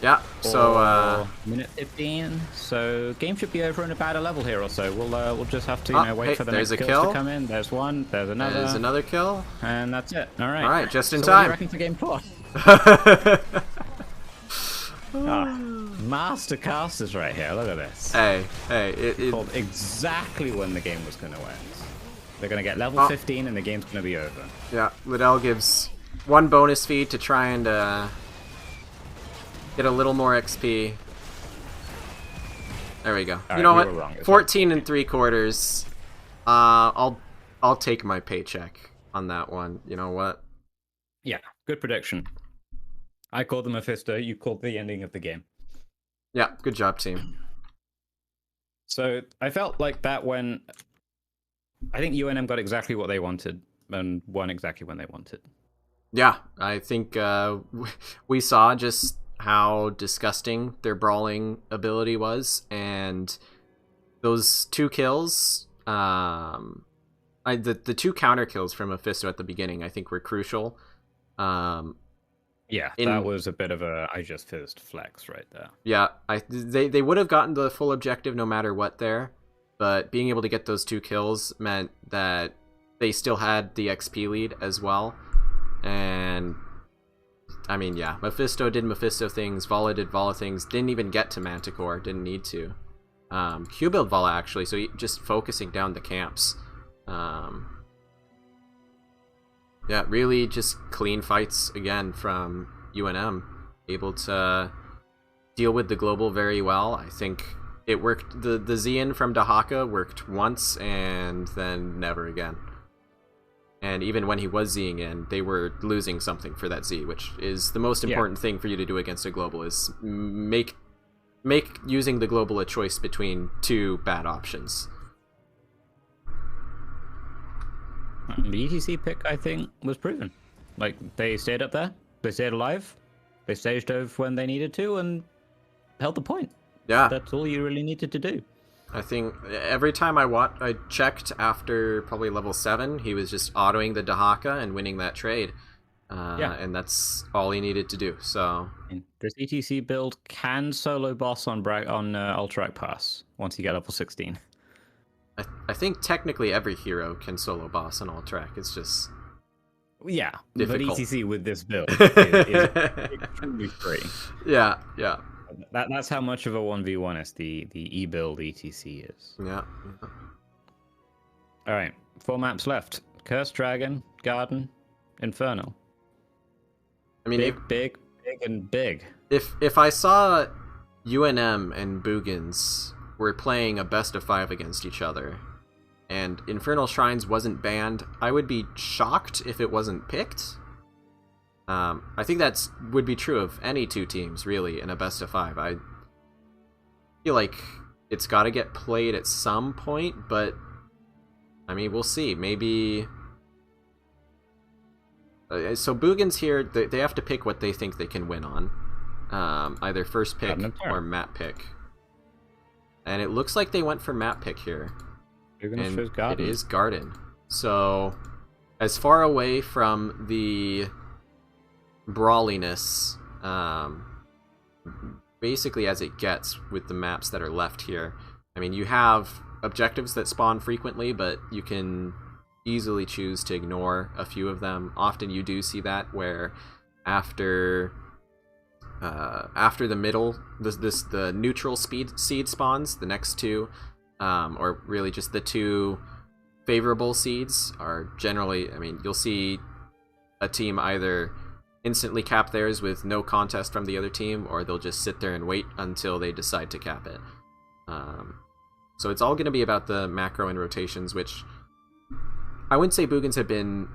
Yeah, so minute 15. So game should be over in about a level here or so. We'll just have to wait for the next kills to come in. There's one. There's another. There's another kill. And that's it. All right. All right, just in so time. What do you reckon for game 4? Master casters right here. Look at this. Hey, Called exactly when the game was going to end. They're going to get level 15 and the game's going to be over. Yeah, Liddell gives 1 bonus feed to try and get a little more XP. There we go. You know what? 14 and 3/4. I'll take my paycheck on that one. You know what? Yeah, good prediction. I called the Mephisto. You called the ending of the game. Yeah, good job, team. So I felt like that when I think UNM got exactly what they wanted and won exactly when they wanted. Yeah, I think we saw just how disgusting their brawling ability was, and those 2 kills, the 2 counter kills from Mephisto at the beginning, I think were crucial. Yeah, that was a bit of a I just fizzed flex right there. Yeah, they would have gotten the full objective no matter what there, but being able to get those 2 kills meant that they still had the XP lead as well. And I mean, yeah, Mephisto did Mephisto things, Vala did Vala things, didn't even get to Manticore, didn't need to. Q build Vala actually, so just focusing down the camps. Yeah, really just clean fights again from UNM. Able to deal with the global very well. I think it worked. The Xian from Dahaka worked once and then never again. And even when he was Zing in, they were losing something for that Z, which is the most important thing for you to do against a global, is make using the global a choice between 2 bad options. The ETC pick, I think, was proven. Like, they stayed up there, they stayed alive, they staged over when they needed to, and held the point. Yeah. That's all you really needed to do. I think every time I checked after probably level 7, he was just autoing the Dahaka and winning that trade. And that's all he needed to do. So this ETC build can solo boss on Ultrac Pass once you get level 16. I think technically every hero can solo boss on Ultrac. It's just difficult. But ETC with this build is extremely free. Yeah. That's how much of a 1v1 the e-build ETC is. Yeah. All right, 4 maps left: Cursed Dragon, Garden, Infernal. I mean, Big, and big. If I saw UNM and Boogans were playing a best of 5 against each other, and Infernal Shrines wasn't banned, I would be shocked if it wasn't picked. I think that would be true of any 2 teams, really, in a best of 5. I feel like it's got to get played at some point, but I mean, we'll see. Maybe. So Boogans here, they have to pick what they think they can win on, either first pick or map pick. And it looks like they went for map pick here. And it is Garden. So, as far away from the brawliness, basically as it gets with the maps that are left here. I mean, you have objectives that spawn frequently, but you can easily choose to ignore a few of them. Often you do see that where after the middle, the neutral seed spawns, the next 2, or really just the 2 favorable seeds are generally, I mean, you'll see a team either instantly cap theirs with no contest from the other team, or they'll just sit there and wait until they decide to cap it. So it's all going to be about the macro and rotations, which I wouldn't say Boogans have been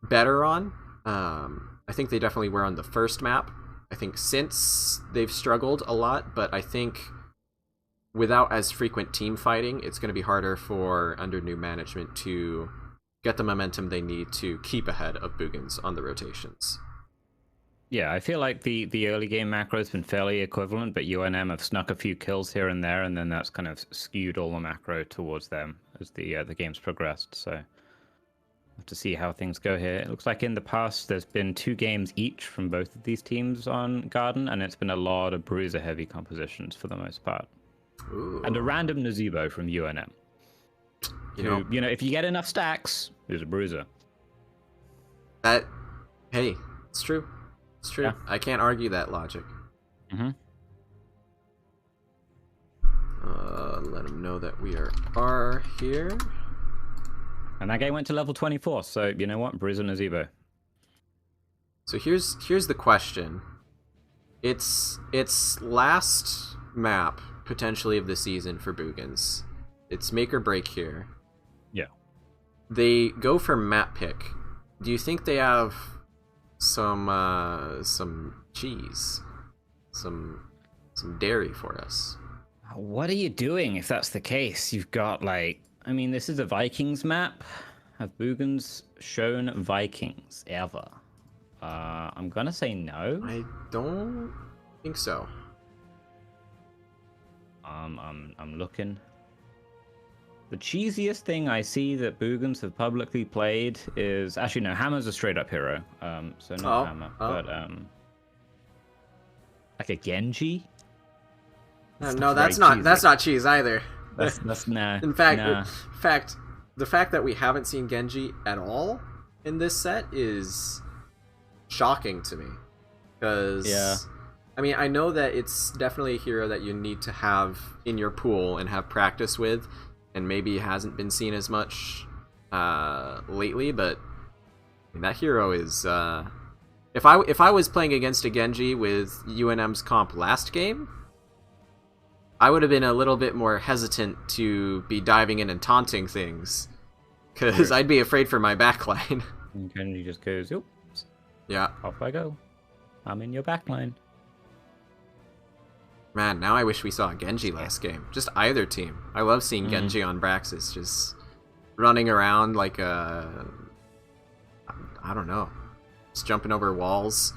better on. I think they definitely were on the first map. I think since they've struggled a lot, but I think without as frequent team fighting, it's going to be harder for under new management to get the momentum they need to keep ahead of Boogans on the rotations. Yeah, I feel like the early game macro has been fairly equivalent, but UNM have snuck a few kills here and there, and then that's kind of skewed all the macro towards them as the game's progressed. So we'll have to see how things go here. It looks like in the past there's been 2 games each from both of these teams on Garden, and it's been a lot of bruiser-heavy compositions for the most part. Ooh. And a random Nazebo from UNM. You know, if you get enough stacks, there's a bruiser. Hey, it's true. It's true. Yeah. I can't argue that logic. Mm-hmm. Let them know that we are here. And that game went to level 24, so you know what? Bruiser Nazebo. So here's the question. It's last map, potentially, of the season for Boogans. It's make or break here. Yeah. They go for map pick. Do you think they have some cheese, some dairy for us? What are you doing if that's the case? You've got, like, I mean, this is a Vikings map. Have Boogans shown Vikings ever? I'm gonna say no. I don't think so. I'm looking. The cheesiest thing I see that Boogans have publicly played is actually no. Hammer's a straight up hero. So not Hammer, but like a Genji. No, that's not cheese either. That's nah. In fact, the fact that we haven't seen Genji at all in this set is shocking to me. Because yeah. I mean, I know that it's definitely a hero that you need to have in your pool and have practice with, and maybe hasn't been seen as much lately, but I mean, that hero is... If I was playing against a Genji with UNM's comp last game, I would have been a little bit more hesitant to be diving in and taunting things, because I'd be afraid for my backline. And Genji just goes, oops. Yeah. Off I go. I'm in your backline. Man, now I wish we saw Genji last game. Just either team. I love seeing Genji on Braxis, just running around like a... I don't know. Just jumping over walls,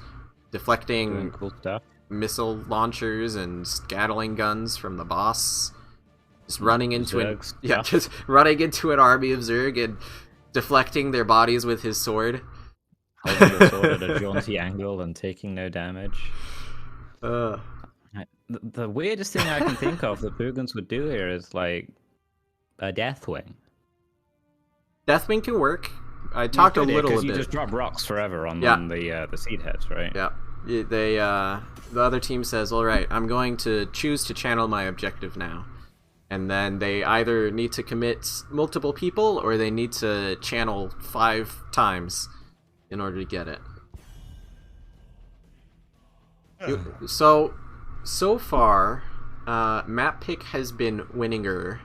deflecting doing cool stuff. Missile launchers and scattling guns from the boss. Just running into just running into an army of Zerg and deflecting their bodies with his sword. Holding the sword at a jaunty angle and taking no damage. The weirdest thing I can think of that Boogans would do here is like a Deathwing. Deathwing can work. I talked a little bit. You just drop rocks forever on the seed heads, right? Yeah. the other team says, all right, I'm going to choose to channel my objective now. And then they either need to commit multiple people or they need to channel 5 times in order to get it. So far, map pick has been winninger.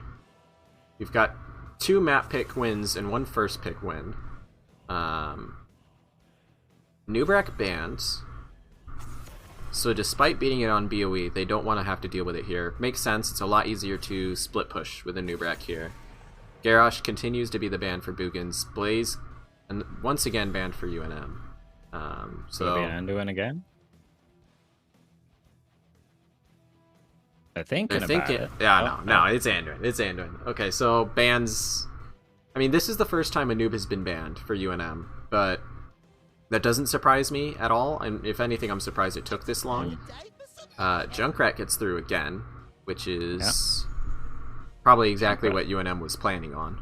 We've got 2 map pick wins and 1 first pick win. Newb bans. So despite beating it on BOE, they don't want to have to deal with it here. Makes sense, it's a lot easier to split push with a Newb here. Garrosh continues to be the ban for Boogans. Blaze, and once again banned for UNM. So Anduin again? I think Yeah, no, it's Anduin. It's Anduin. Okay, so bans. I mean, this is the first time a Newb has been banned for UNM, but that doesn't surprise me at all. And if anything, I'm surprised it took this long. Junkrat gets through again, which is probably exactly what UNM was planning on.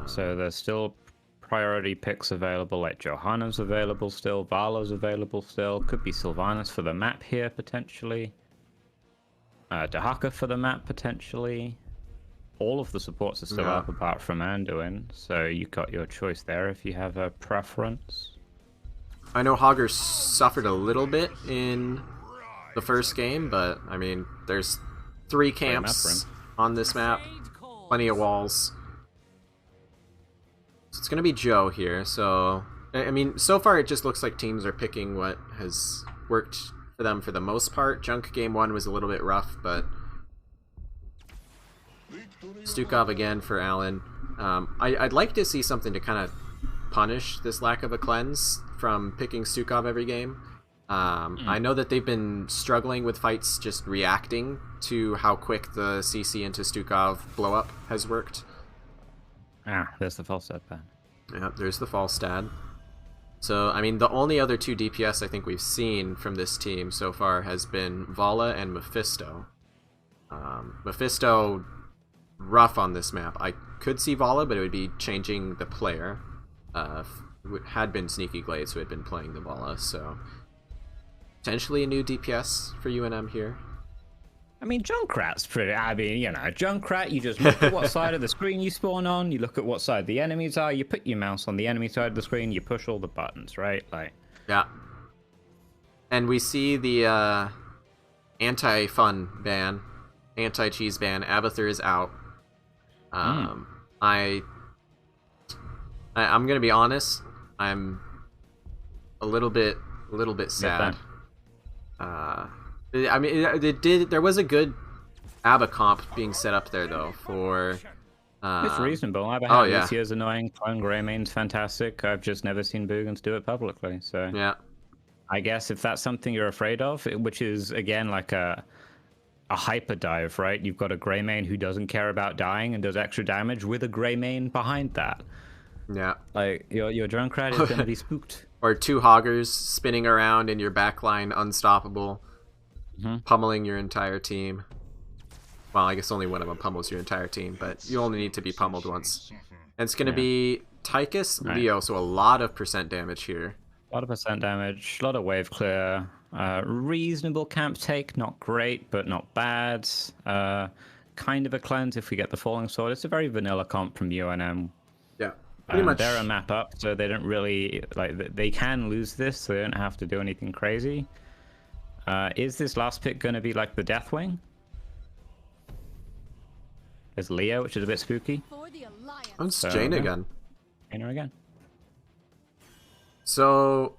So there's still priority picks available, like Johanna's available still, Vala's available still, could be Sylvanas for the map here potentially. Dahaka for the map potentially. All of the supports are still up apart from Anduin, so you got your choice there if you have a preference. I know Hogger suffered a little bit in the first game, but I mean, there's 3 camps on this map, plenty of walls. So it's going to be Joe here, so I mean, so far it just looks like teams are picking what has worked for them for the most part. Junk game 1 was a little bit rough, but Stukov again for Alan. I'd like to see something to kind of punish this lack of a cleanse from picking Stukov every game. I know that they've been struggling with fights just reacting to how quick the CC into Stukov blow up has worked. There's the false stat ban. Yeah, there's the false stat. So, I mean, the only other 2 DPS I think we've seen from this team so far has been Vala and Mephisto. Mephisto, rough on this map. I could see Vala, but it would be changing the player. It had been Sneaky Glades who had been playing the Vala, so potentially a new DPS for UNM here. I mean, Junkrat's pretty... I mean, you know, Junkrat, you just look at what side of the screen you spawn on, you look at what side the enemies are, you put your mouse on the enemy side of the screen, you push all the buttons, right? Like, yeah. And we see the anti-fun ban, anti-cheese ban. Abathur is out. I'm gonna be honest. I'm a little bit sad. I mean, there was a good ABBA comp being set up there though for. It's reasonable. ABBA this year's annoying. Clone Greymane's fantastic. I've just never seen Boogans do it publicly. So yeah, I guess if that's something you're afraid of, which is again like a hyper dive, right? You've got a Greymane who doesn't care about dying and does extra damage with a Greymane behind that. Yeah, like your Junkrat is gonna be spooked. Or 2 Hoggers spinning around in your backline, unstoppable, pummeling your entire team. Well, I guess only one of them pummels your entire team, but you only need to be pummeled once. And it's going to be Tychus, Leo, so a lot of percent damage here. A lot of percent damage, a lot of wave clear, reasonable camp take, not great, but not bad. Kind of a cleanse if we get the Falling Sword. It's a very vanilla comp from UNM. Yeah. Pretty much. They're a map up, so they don't really they can lose this, so they don't have to do anything crazy. Is this last pick going to be like the Deathwing? There's Leo, which is a bit spooky. Oh, it's Jane again. Jane again. So,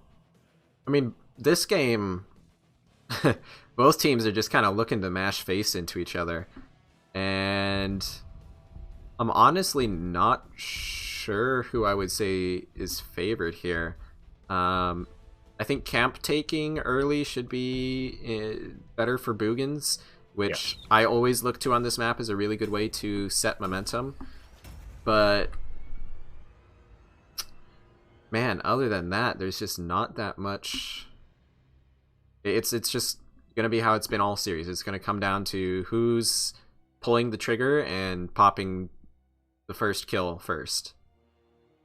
I mean, this game, both teams are just kind of looking to mash face into each other, and I'm honestly not sure who I would say is favored here. I think camp taking early should be better for Boogans, which I always look to on this map as a really good way to set momentum. But man, other than that, there's just not that much. It's just gonna be how it's been all series. It's gonna come down to who's pulling the trigger and popping the first kill first.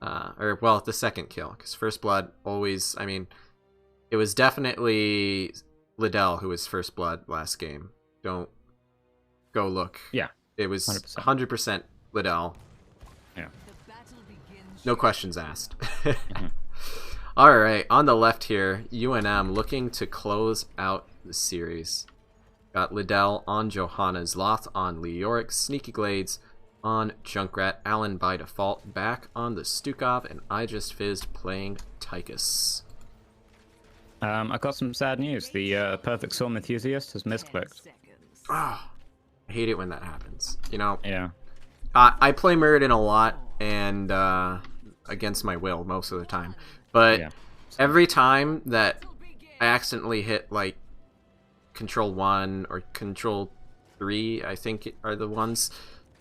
Or, well, the second kill, because first blood always, I mean, it was definitely Liddell who was first blood last game. Don't go look. Yeah. It was 100%. 100% Liddell. Yeah. No questions asked. All right, on the left here, UNM looking to close out the series. Got Liddell on Johanna, Zloth on Leoric, Sneaky Glades on Junkrat, Allen by default back on the Stukov, and I Just Fizzed playing Tychus. I got some sad news. The Perfect Storm Enthusiast has misclicked. Ah, I hate it when that happens. You know, Yeah. I play Muradin a lot and against my will most of the time, but Yeah. every time that I accidentally hit like Control 1 or Control 3, I think are the ones,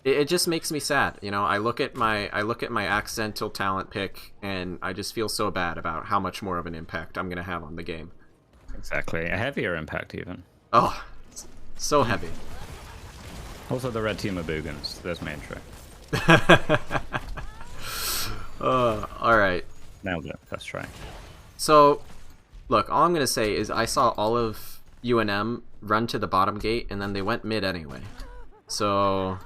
it just makes me sad. You know, I look at my accidental talent pick and I just feel so bad about how much more of an impact I'm gonna have on the game. Exactly. A heavier impact, even. Oh, so heavy. Also, the red team of Boogans. There's my intro. All right. Nailed it. Let's try. So, look, all I'm going to say is I saw all of UNM run to the bottom gate, and then they went mid anyway. So,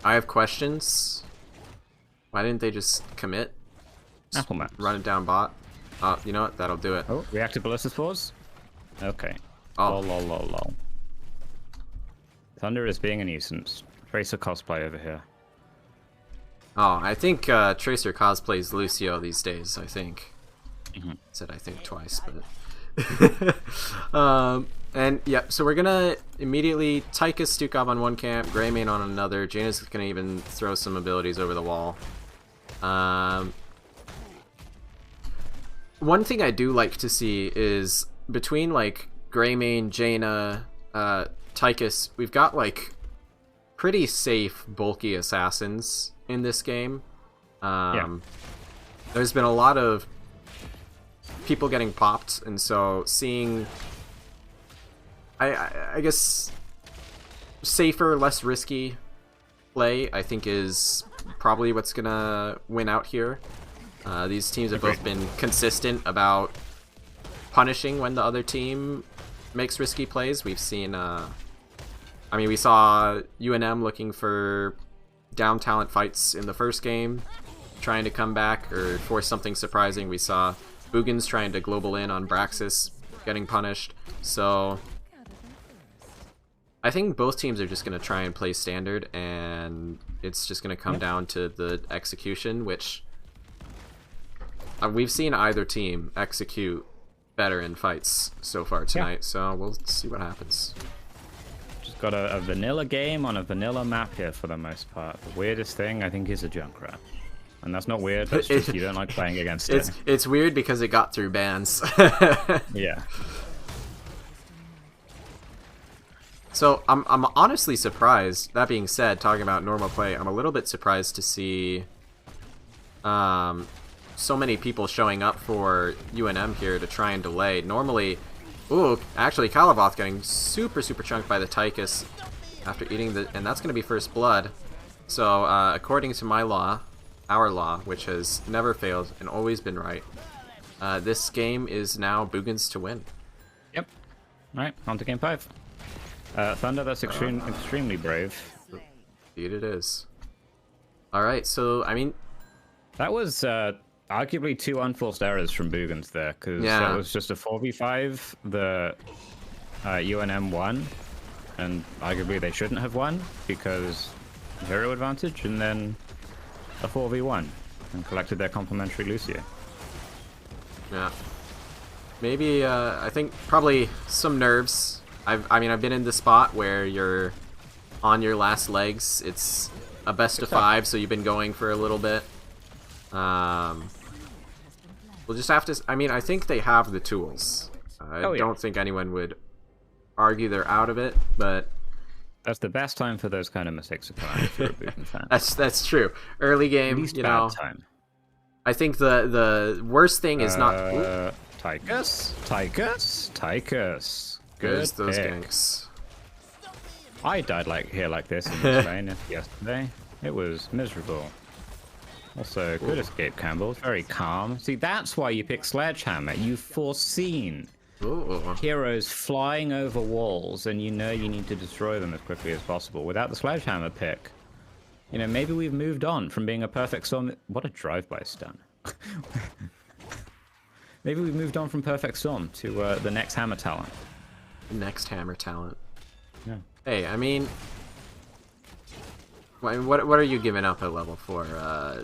I have questions. Why didn't they just commit? Just Apple maps. run it down bot. You know what? That'll do it. Oh, reactive ballista spores? Okay. Oh. Lol. Thunder is being a nuisance. Tracer cosplay over here. Oh, I think Tracer cosplays Lucio these days, I think. Said I think twice, but... and yeah, so we're gonna immediately Tychus Stukov on one camp, Greymane on another. Jaina's gonna even throw some abilities over the wall. One thing I do like to see is between like Greymane, Jaina, Tychus, we've got like pretty safe, bulky assassins in this game. There's been a lot of people getting popped, and so seeing, I guess, safer, less risky play, I think is probably what's gonna win out here. These teams have both been consistent about punishing when the other team makes risky plays. We've seen, I mean, we saw UNM looking for down talent fights in the first game, trying to come back or force something surprising. We saw Boogans trying to global in on Braxis, getting punished. So I think both teams are just going to try and play standard, and it's just going to come down to the execution, which we've seen either team execute better in fights so far tonight, so we'll see what happens. Just got a vanilla game on a vanilla map here for the most part. The weirdest thing, I think, is a Junkrat. And that's not weird, that's just you don't like playing against it. It's weird because it got through bans. Yeah. So I'm honestly surprised. That being said, talking about normal play, I'm a little bit surprised to see so many people showing up for UNM here to try and delay. Normally, ooh, actually Kalavoth getting super chunked by the Tychus after eating the, and that's going to be first blood. So according to my law, our law, which has never failed and always been right, this game is now Boogans to win. Yep. Alright, on to game 5. Thunder, that's extremely brave. Indeed it is. Alright, so, I mean... That was arguably 2 unforced errors from Boogans there, because that was just a 4v5, the UNM won, and arguably they shouldn't have won, because 0 advantage, and then a 4v1, and collected their complimentary Lucio. Yeah. Maybe, I think probably some nerves. I mean, I've been in the spot where you're on your last legs. It's a best of 5, so you've been going for a little bit. We'll just have to... I mean, I think they have the tools. I don't think anyone would argue they're out of it, but... That's the best time for those kind of mistakes to come out if you're a Boogans fan. That's true. Early game, Least you bad know... time. I think the worst thing is not... Tychus. There's Good those pick. ganks. I died like this in this lane yesterday. It was miserable. Also, good escape, Campbell. It's very calm. See, that's why you pick Sledgehammer. You've foreseen Ooh. heroes flying over walls, and you know you need to destroy them as quickly as possible. Without the Sledgehammer pick, you know, maybe we've moved on from being a perfect storm. What a drive-by stun. Maybe we've moved on from perfect storm to the next hammer talent. Next hammer talent. Yeah. Hey, I mean, what are you giving up at level 4?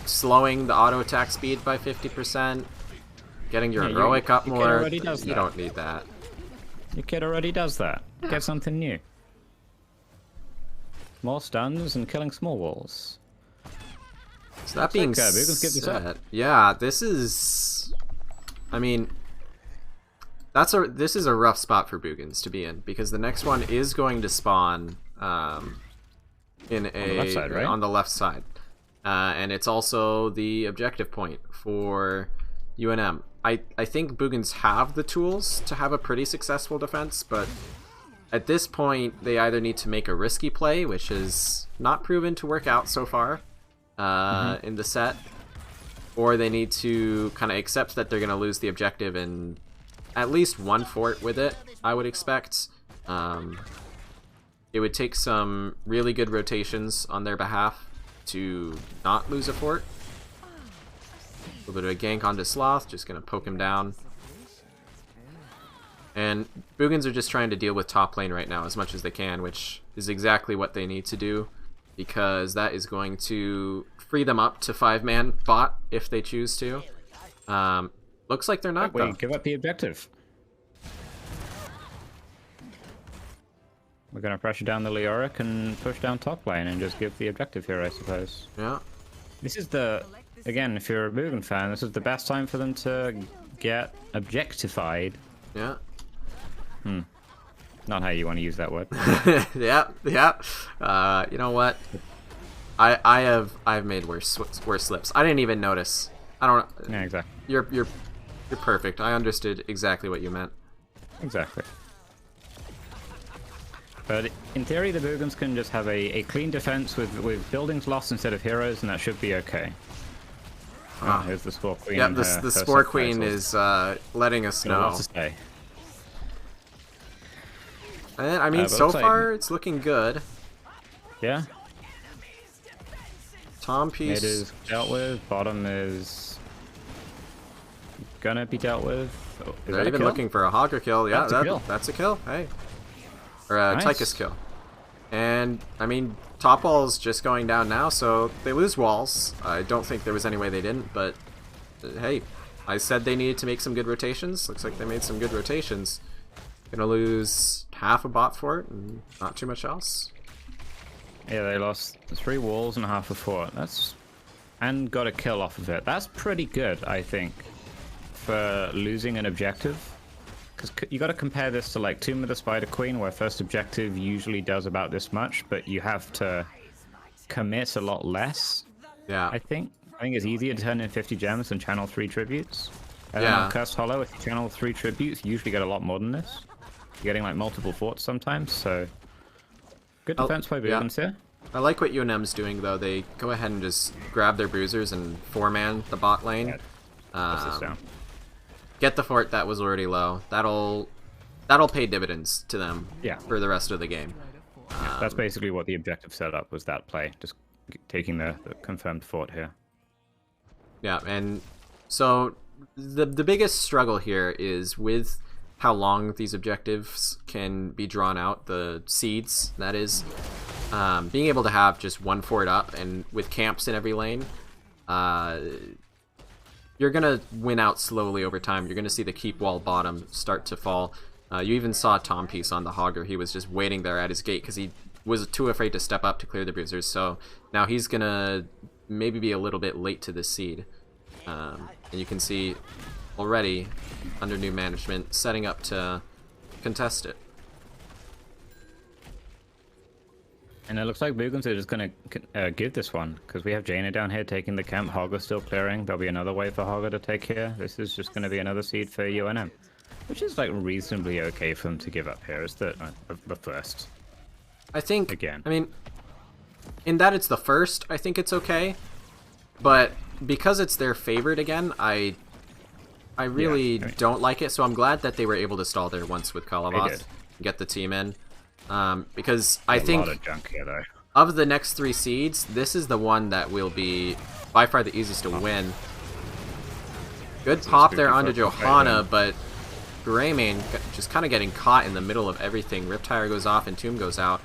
Slowing the auto attack speed by 50%, getting your heroic up more. Already does you that. Don't need that. Your kid already does that. Get something new. More stuns and killing small walls. So that being said, yeah, this is. I mean, this is a rough spot for Boogans to be in because the next one is going to spawn in on the left side, right? On the left side, and it's also the objective point for UNM. I think Boogans have the tools to have a pretty successful defense, but at this point they either need to make a risky play, which is not proven to work out so far in the set, or they need to kind of accept that they're going to lose the objective and at least one fort with it, I would expect. It would take some really good rotations on their behalf to not lose a fort. A little bit of a gank onto Sloth, just going to poke him down. And Boogans are just trying to deal with top lane right now as much as they can, which is exactly what they need to do, because that is going to free them up to 5-man bot if they choose to. Looks like they're not, though. Give up the objective. We're going to pressure down the Leoric and push down top lane and just give the objective here, I suppose. Yeah. This is the... Again, if you're a Boogan fan, this is the best time for them to get objectified. Yeah. Not how you want to use that word. Yeah. You know what? I've made worse slips. I didn't even notice. I don't. Yeah, exactly. You're perfect. I understood exactly what you meant. Exactly. But in theory, the Boogans can just have a clean defense with buildings lost instead of heroes, and that should be okay. Oh, here's the Spore Queen. Yeah, the Spore Queen is letting us know. To say. And, I mean, so far it's looking good. Yeah. Tom piece. Mid is dealt with. Bottom is gonna be dealt with. Oh, they're even looking for a Hogger kill. Yeah, that's a kill. Hey. Or a Nice. Tychus kill. And, I mean, top wall's just going down now, so they lose walls. I don't think there was any way they didn't, but hey, I said they needed to make some good rotations. Looks like they made some good rotations. Gonna lose half a bot fort and not too much else. Yeah, they lost 3 walls and half a fort. And got a kill off of it. That's pretty good, I think, for losing an objective. Because you got to compare this to like Tomb of the Spider Queen, where first objective usually does about this much, but you have to commit a lot less. Yeah. I think it's easier to turn in 50 gems than channel 3 tributes. And then on Cursed Hollow, if you channel 3 tributes, you usually get a lot more than this. You're getting like multiple forts sometimes, so good defense by Boogans here. I like what UNM's doing though. They go ahead and just grab their bruisers and 4-man the bot lane. Get the fort that was already low. That'll pay dividends to them for the rest of the game. That's basically what the objective setup was, that play. Just taking the confirmed fort here. Yeah, and so the biggest struggle here is with how long these objectives can be drawn out, the seeds, that is. Being able to have just one fort up and with camps in every lane, you're going to win out slowly over time. You're going to see the keep wall bottom start to fall. You even saw Tom piece on the Hogger. He was just waiting there at his gate because he was too afraid to step up to clear the bruisers. So now he's going to maybe be a little bit late to this seed. And you can see already under new management setting up to contest it. And it looks like Boogans are just going to give this one, because we have Jaina down here taking the camp. Hogger still clearing. There'll be another way for Hogger to take here. This is just going to be another seed for UNM, which is like reasonably okay for them to give up here. It's the first. I think, again. I mean, in that it's the first, I think it's okay. but because it's their favorite again, I really don't like it. So I'm glad that they were able to stall there once with Kalavoth, get the team in, because I think a lot of junk here, though. Of the next 3 seeds, this is the one that will be by far the easiest to win. Good pop there onto Johanna, but Greymane just kind of getting caught in the middle of everything. Riptire goes off and Tomb goes out.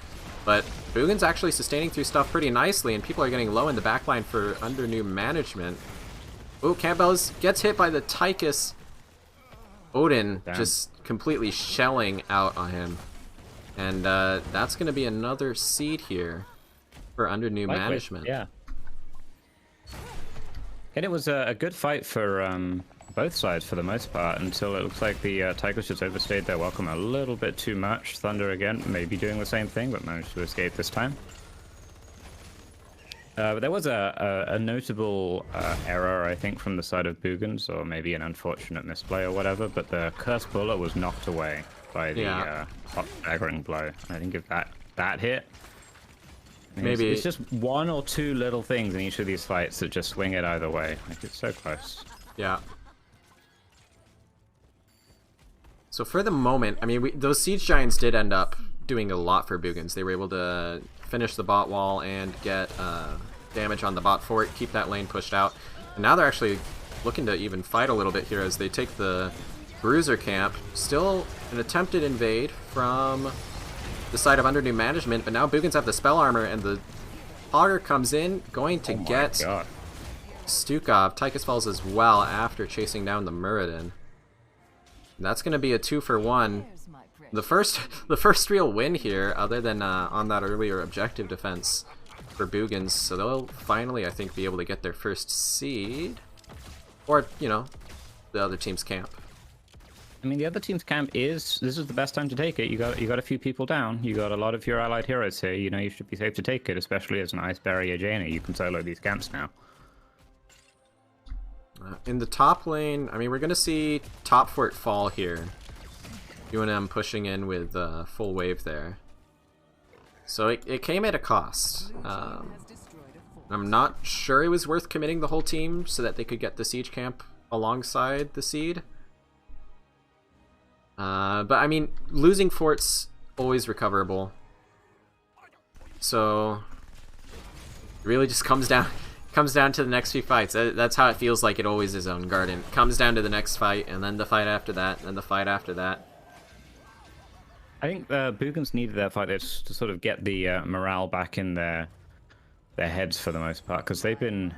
But Boogans actually sustaining through stuff pretty nicely, and people are getting low in the backline for under new management. Oh, Campbell's gets hit by the Tychus. Odin just completely shelling out on him. And that's going to be another seed here for under new management. Yeah. And it was a good fight for both sides for the most part, until it looks like the Tigers just overstayed their welcome a little bit too much. Thunder again, maybe doing the same thing, but managed to escape this time. But there was a notable error, I think, from the side of Boogans, or maybe an unfortunate misplay or whatever, but the Curse Bullet was knocked away by the hot staggering blow. I think if that hit, maybe it's just 1 or 2 little things in each of these fights that just swing it either way. Like, it's so close. Yeah. So for the moment, I mean, those Siege Giants did end up doing a lot for Boogans. They were able to finish the bot wall and get damage on the bot fort, keep that lane pushed out. And now they're actually looking to even fight a little bit here as they take the Bruiser camp. Still an attempted invade from the side of under new management, but now Boogans have the spell armor, and the Augur comes in, going to get Stukov. Tychus falls as well after chasing down the Muradin. That's going to be a 2-for-1. The first real win here, other than on that earlier objective defense for Boogans. So they'll finally, I think, be able to get their first seed, or you know, the other team's camp. I mean, the other team's camp this is the best time to take it. You got a few people down. You got a lot of your allied heroes here. You know, you should be safe to take it, especially as an Ice Barrier Jaina. You can solo these camps now. In the top lane, I mean, we're going to see top fort fall here. UNM pushing in with full wave there. So it came at a cost. I'm not sure it was worth committing the whole team so that they could get the siege camp alongside the seed. But I mean, losing forts always recoverable. So it really just comes down to the next few fights. That's how it feels like it always is on Garden. It comes down to the next fight, and then the fight after that, and the fight after that. I think Boogans needed that fight to sort of get the morale back in their heads for the most part, because they've been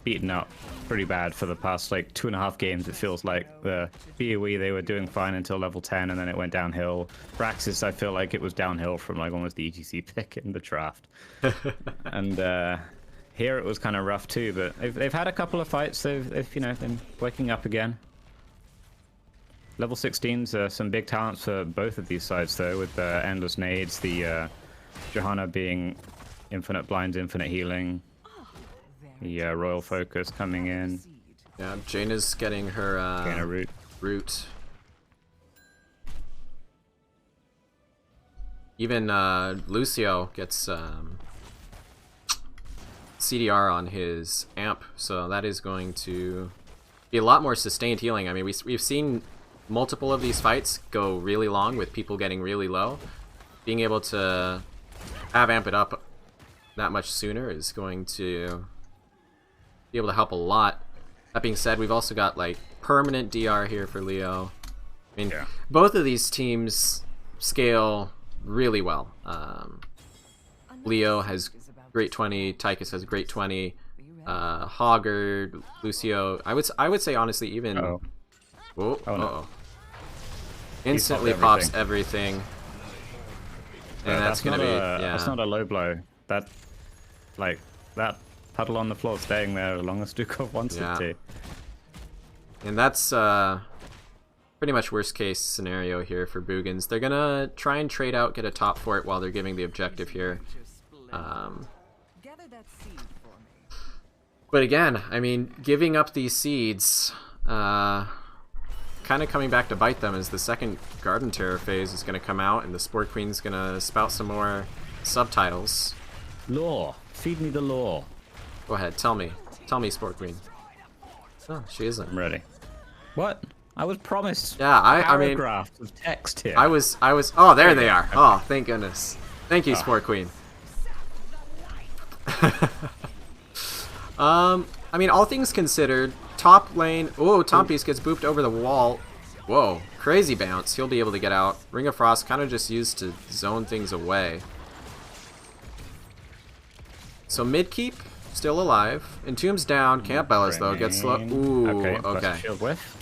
beaten up pretty bad for the past like 2.5 games. It feels like the BOE, they were doing fine until level 10, and then it went downhill. Praxis, I feel like it was downhill from like almost the ETC pick in the draft. And here it was kind of rough too, but they've had a couple of fights. They've you know, been waking up again. Level 16's some big talents for both of these sides though, with the endless nades, the Johanna being infinite blinds, infinite healing, the royal focus coming in. Yeah, Jaina's getting her root. Even Lucio gets CDR on his amp, so that is going to be a lot more sustained healing. I mean, we've seen multiple of these fights go really long with people getting really low. Being able to have amp it up that much sooner is going to be able to help a lot. That being said, we've also got like permanent DR here for Leo. I mean, both of these teams scale really well. Leo has great 20, Tychus has great 20, Hogger, Lucio. I would say honestly even. Oh no! Instantly pops everything, and that's gonna be That's not a low blow. That puddle on the floor staying there as long as Dukov wants it to. And that's pretty much worst case scenario here for Boogans. They're gonna try and trade out, get a top fort while they're giving the objective here. But again, I mean, giving up these seeds, kind of coming back to bite them, as the second Garden Terror phase is going to come out and the Spore Queen's going to spout some more subtitles. Lore. Feed me the lore. Go ahead, tell me. Tell me, Sport Queen. Oh, she isn't. I'm ready. What? I was promised. Yeah, I mean, paragraphs of text here. I was. Oh, there they are. Oh, thank goodness. Thank you, Sport Queen. I mean, all things considered, top lane. Oh, Tompies gets booped over the wall. Whoa, crazy bounce. He'll be able to get out. Ring of Frost kind of just used to zone things away. So mid keep still alive. Entomb's down. Can't Bellis though. Gets slow. Ooh, okay. Shield whiff.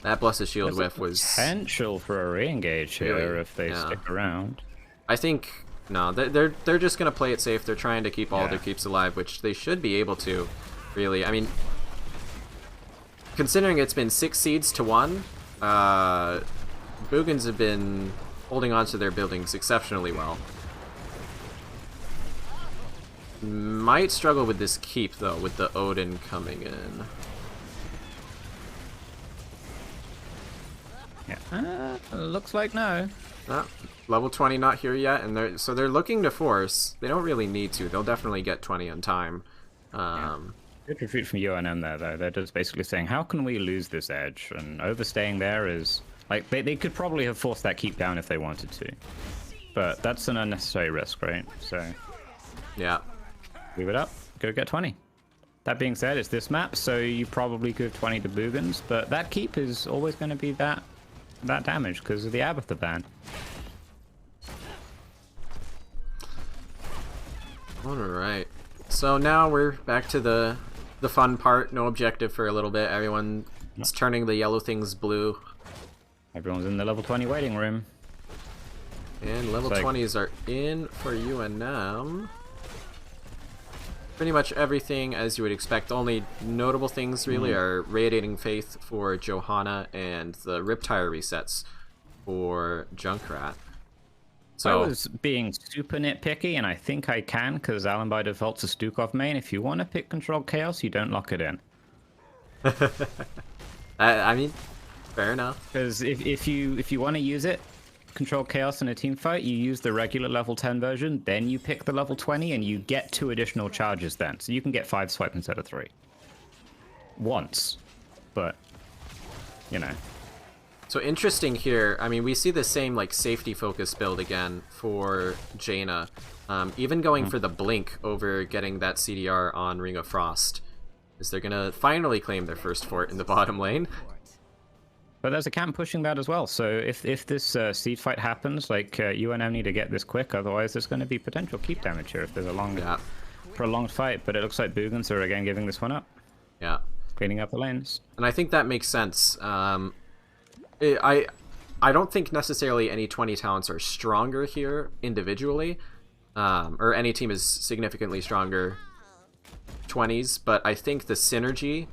That Blessed Shield There's whiff was potential for a re-engage here really, if they stick around. I think no, they're just gonna play it safe. They're trying to keep all their keeps alive, which they should be able to. Really, I mean, considering it's been 6 seeds to 1, Boogans have been holding on to their buildings exceptionally well. Might struggle with this keep though, with the Odin coming in. Yeah, looks like no. Level 20 not here yet, and they're looking to force. They don't really need to. They'll definitely get 20 on time. Good retreat from UNM there, though. They're just basically saying, how can we lose this edge? And overstaying there is... Like, they could probably have forced that keep down if they wanted to. But that's an unnecessary risk, right? So... Yeah. Leave it up. Go get 20. That being said, it's this map, so you probably give 20 to Boogans, but that keep is always going to be that damage because of the Abatha ban. Alright. So now we're back to the fun part. No objective for a little bit. Everyone's turning the yellow things blue. Everyone's in the level 20 waiting room. And level 20s are in for UNM. Pretty much everything as you would expect. Only notable things really are Radiating Faith for Johanna and the Riptire resets for Junkrat. So I was being super nitpicky, and I think I can, because Alan by default's a Stukov main. If you want to pick Control Chaos, you don't lock it in. I mean, fair enough. Because if you want to use it, Control Chaos in a team fight, you use the regular level 10 version, then you pick the level 20, and you get 2 additional charges then. So you can get 5 swipe instead of 3. Once. But, you know. So interesting here, I mean, we see the same like safety focus build again for Jaina. Even going for the blink over getting that CDR on Ring of Frost. Is they're gonna finally claim their first fort in the bottom lane. But there's a camp pushing that as well, so if this seed fight happens, like UNM need to get this quick, otherwise there's going to be potential keep damage here if there's a long, prolonged fight. But it looks like Boogans are again giving this one up. Yeah. Cleaning up the lanes. And I think that makes sense. I don't think necessarily any 20 talents are stronger here individually, or any team is significantly stronger 20s, but I think the synergy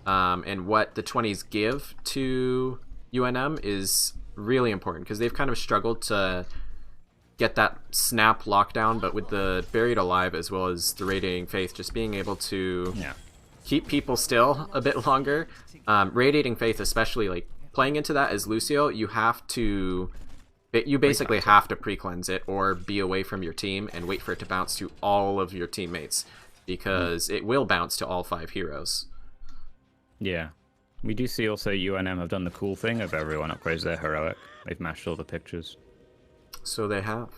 and what the 20s give to UNM is really important because they've kind of struggled to get that snap lockdown, but with the Buried Alive as well as the Radiating Faith, just being able to keep people still a bit longer. Radiating Faith especially, like playing into that as Lucio, you basically have to pre-cleanse it or be away from your team and wait for it to bounce to all of your teammates because it will bounce to all 5 heroes. Yeah. We do see also UNM have done the cool thing of everyone upgrades their heroic. They've matched all the pictures. So they have.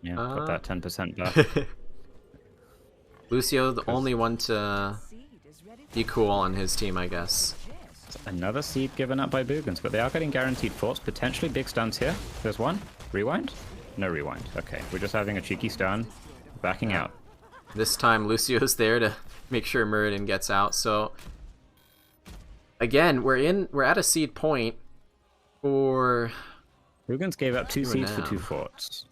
Yeah, got that 10% buff. Lucio, the only one to be cool on his team, I guess. Another seed given up by Boogans, but they are getting guaranteed forts. Potentially big stuns here. There's one. Rewind? No rewind. Okay, we're just having a cheeky stun. Backing out. This time Lucio's there to make sure Muradin gets out, so... Again, we're at a seed point for... Boogans gave up 2 seeds for 2 forts.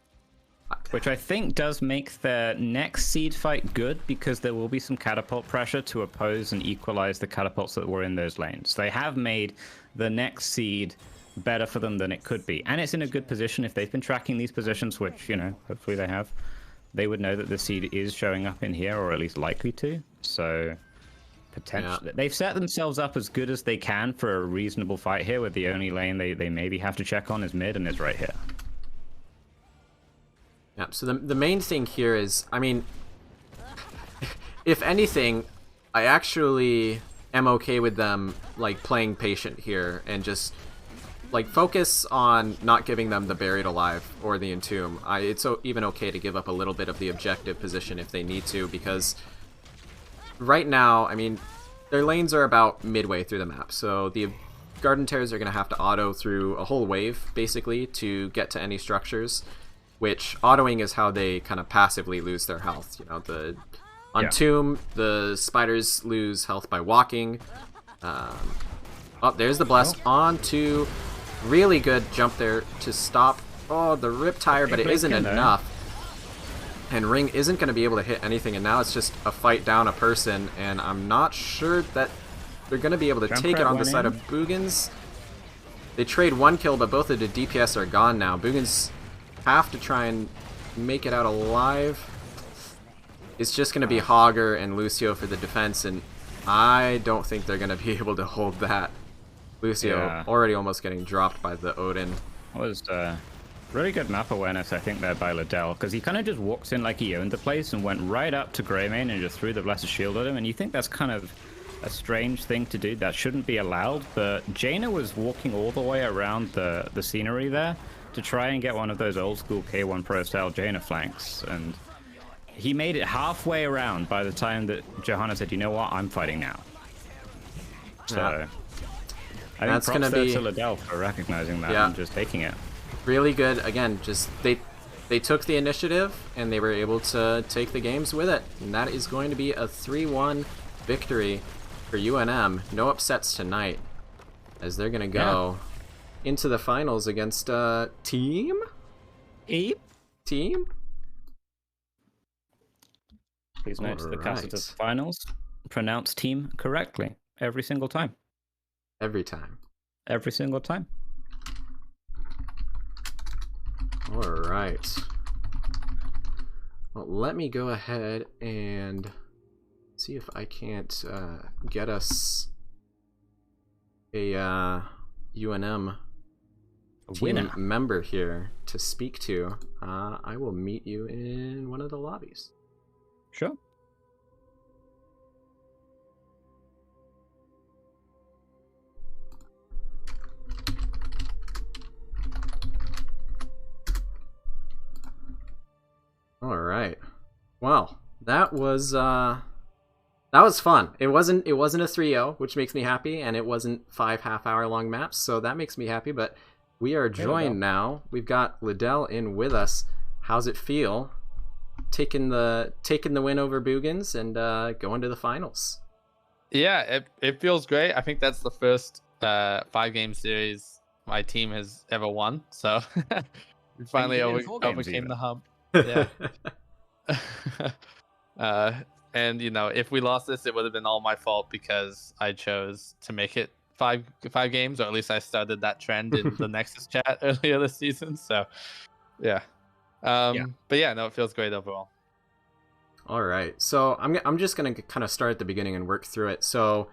Which I think does make their next seed fight good, because there will be some catapult pressure to oppose and equalize the catapults that were in those lanes. They have made the next seed better for them than it could be. And it's in a good position. If they've been tracking these positions, which, you know, hopefully they have, they would know that the seed is showing up in here, or at least likely to. So... potentially they've set themselves up as good as they can for a reasonable fight here, with the only lane they maybe have to check on is mid, and is right here. Yeah, so the main thing here is, I mean, if anything, I actually am okay with them like playing patient here and just like focus on not giving them the buried alive or the entomb. It's even okay to give up a little bit of the objective position if they need to, because right now, I mean, their lanes are about midway through the map, so the Garden Tears are going to have to auto through a whole wave, basically, to get to any structures, which autoing is how they kind of passively lose their health. You know, on Tomb, the spiders lose health by walking. Oh, there's the Bless onto... Really good jump there to stop. Oh, the Riptire, but it isn't enough. And Ring isn't going to be able to hit anything, and now it's just a fight down a person, and I'm not sure that they're going to be able to take it on the side of Boogans. They trade 1 kill, but both of the DPS are gone now. Boogans have to try and make it out alive. It's just going to be Hogger and Lucio for the defense, and I don't think they're going to be able to hold that. Lucio already almost getting dropped by the Odin. That was really good map awareness, I think, there by Liddell, because he kind of just walks in like he owned the place and went right up to Greymane and just threw the Blessed Shield at him, and you think that's kind of a strange thing to do. That shouldn't be allowed, but Jaina was walking all the way around the scenery there to try and get one of those old school K1 Pro style Jaina flanks, and he made it halfway around by the time that Johanna said, you know what, I'm fighting now. So... Yeah. I think props there to Liddell for recognizing that and just taking it. Really good. Again, just they took the initiative and they were able to take the games with it. And that is going to be a 3-1 victory for UNM. No upsets tonight, as they're going to go into the finals against Team? Team? Please note the Cassitus finals. Pronounce team correctly every single time. Every time. Every single time. Alright. Well, let me go ahead and see if I can't get us a UNM team member here to speak to. I will meet you in one of the lobbies. Sure. All right. Well, that was fun. It wasn't a 3-0, which makes me happy, and it wasn't 5 half-hour-long maps, so that makes me happy. But we are joined now. We've got Liddell in with us. How's it feel taking the win over Boogans and going to the finals? Yeah, it feels great. I think that's the first 5-game series my team has ever won. So we finally overcame the hump. Yeah. And you know, if we lost this, it would have been all my fault because I chose to make it five games, or at least I started that trend in the Nexus chat earlier this season. So, yeah. But yeah, no, it feels great overall. All right, so I'm just gonna kind of start at the beginning and work through it. So,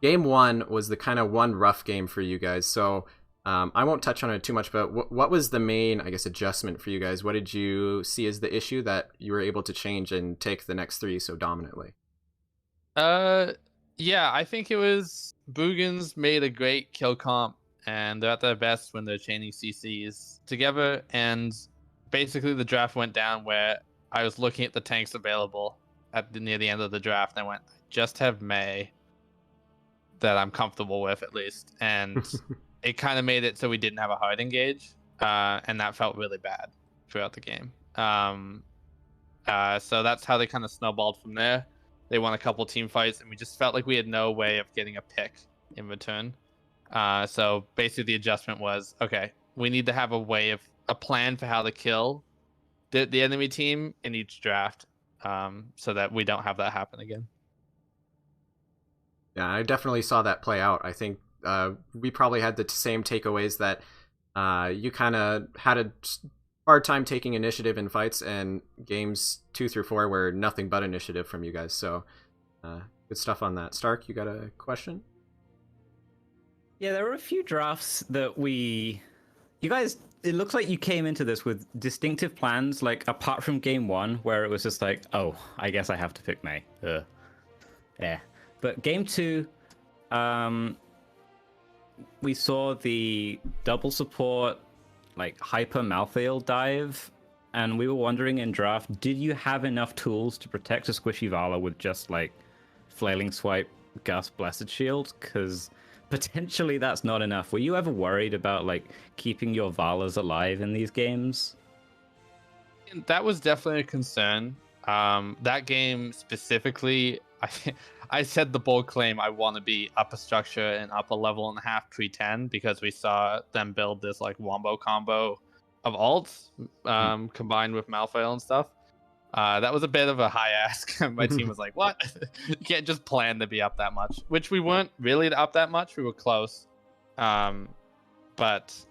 game 1 was the kind of one rough game for you guys. So. I won't touch on it too much, but what was the main, I guess, adjustment for you guys? What did you see as the issue that you were able to change and take the next 3 so dominantly? Yeah, I think it was Boogans made a great kill comp, and they're at their best when they're chaining CCs together. And basically, the draft went down where I was looking at the tanks available near the end of the draft, and I went, just have Mei that I'm comfortable with at least, and. It kind of made it so we didn't have a hard engage, and that felt really bad throughout the game. So that's how they kind of snowballed from there. They won a couple team fights, and we just felt like we had no way of getting a pick in return. So basically the adjustment was, okay, we need to have a plan for how to kill the enemy team in each draft, so that we don't have that happen again. Yeah, I definitely saw that play out. I think we probably had the same takeaways that you kind of had a hard time taking initiative in fights, and games 2 through 4 were nothing but initiative from you guys. So good stuff on that. Stark, you got a question? Yeah, there were a few drafts that you guys, it looks like you came into this with distinctive plans, like apart from game 1, where it was just like, oh, I guess I have to pick Mei. Yeah. But game 2, we saw the double support, like hyper Malthael dive, and we were wondering in draft, did you have enough tools to protect a squishy Vala with just like flailing swipe, Gust, Blessed Shield? Because potentially that's not enough. Were you ever worried about like keeping your Valas alive in these games? That was definitely a concern. That game specifically, I said the bold claim I want to be upper structure and up a level and a half pre-10 because we saw them build this like wombo combo of alts combined with Malfoy and stuff. That was a bit of a high ask. My team was like, what? You can't just plan to be up that much, which we weren't really up that much. We were close. But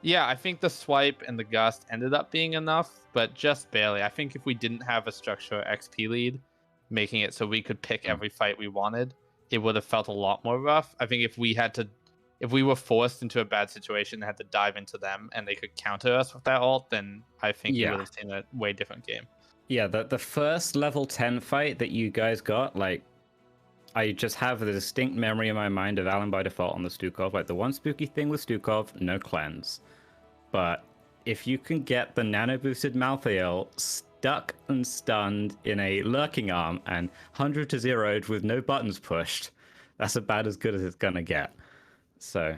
yeah, I think the swipe and the gust ended up being enough, but just barely. I think if we didn't have a structure XP lead, making it so we could pick every fight we wanted, it would have felt a lot more rough. I think if we were forced into a bad situation and had to dive into them and they could counter us with that ult, then I think we would have seen a way different game. Yeah, the first level 10 fight that you guys got, like, I just have a distinct memory in my mind of Alan by default on the Stukov. Like, the one spooky thing with Stukov, no cleanse. But if you can get the nano-boosted Malthael stuck and stunned in a lurking arm and 100 to 0'd with no buttons pushed, that's about as good as it's gonna get. So,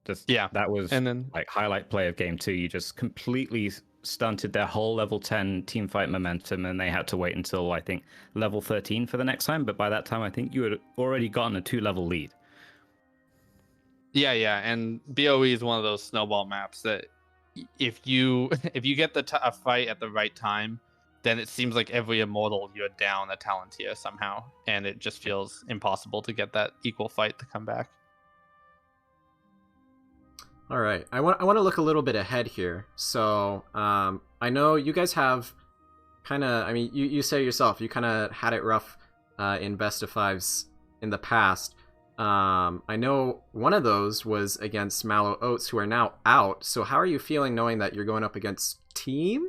just that was and then like highlight play of game 2. You just completely stunted their whole level 10 team fight momentum, and they had to wait until I think level 13 for the next time. But by that time, I think you had already gotten a 2-level lead. Yeah, and BOE is one of those snowball maps that if you get a fight at the right time, then it seems like every immortal you're down a talent tier somehow, and it just feels impossible to get that equal fight to come back. All right, I want to look a little bit ahead here. So I know you guys have kind of, I mean, you say yourself, you kind of had it rough in best of fives in the past. I know one of those was against Mallow Oats, who are now out. So how are you feeling knowing that you're going up against Team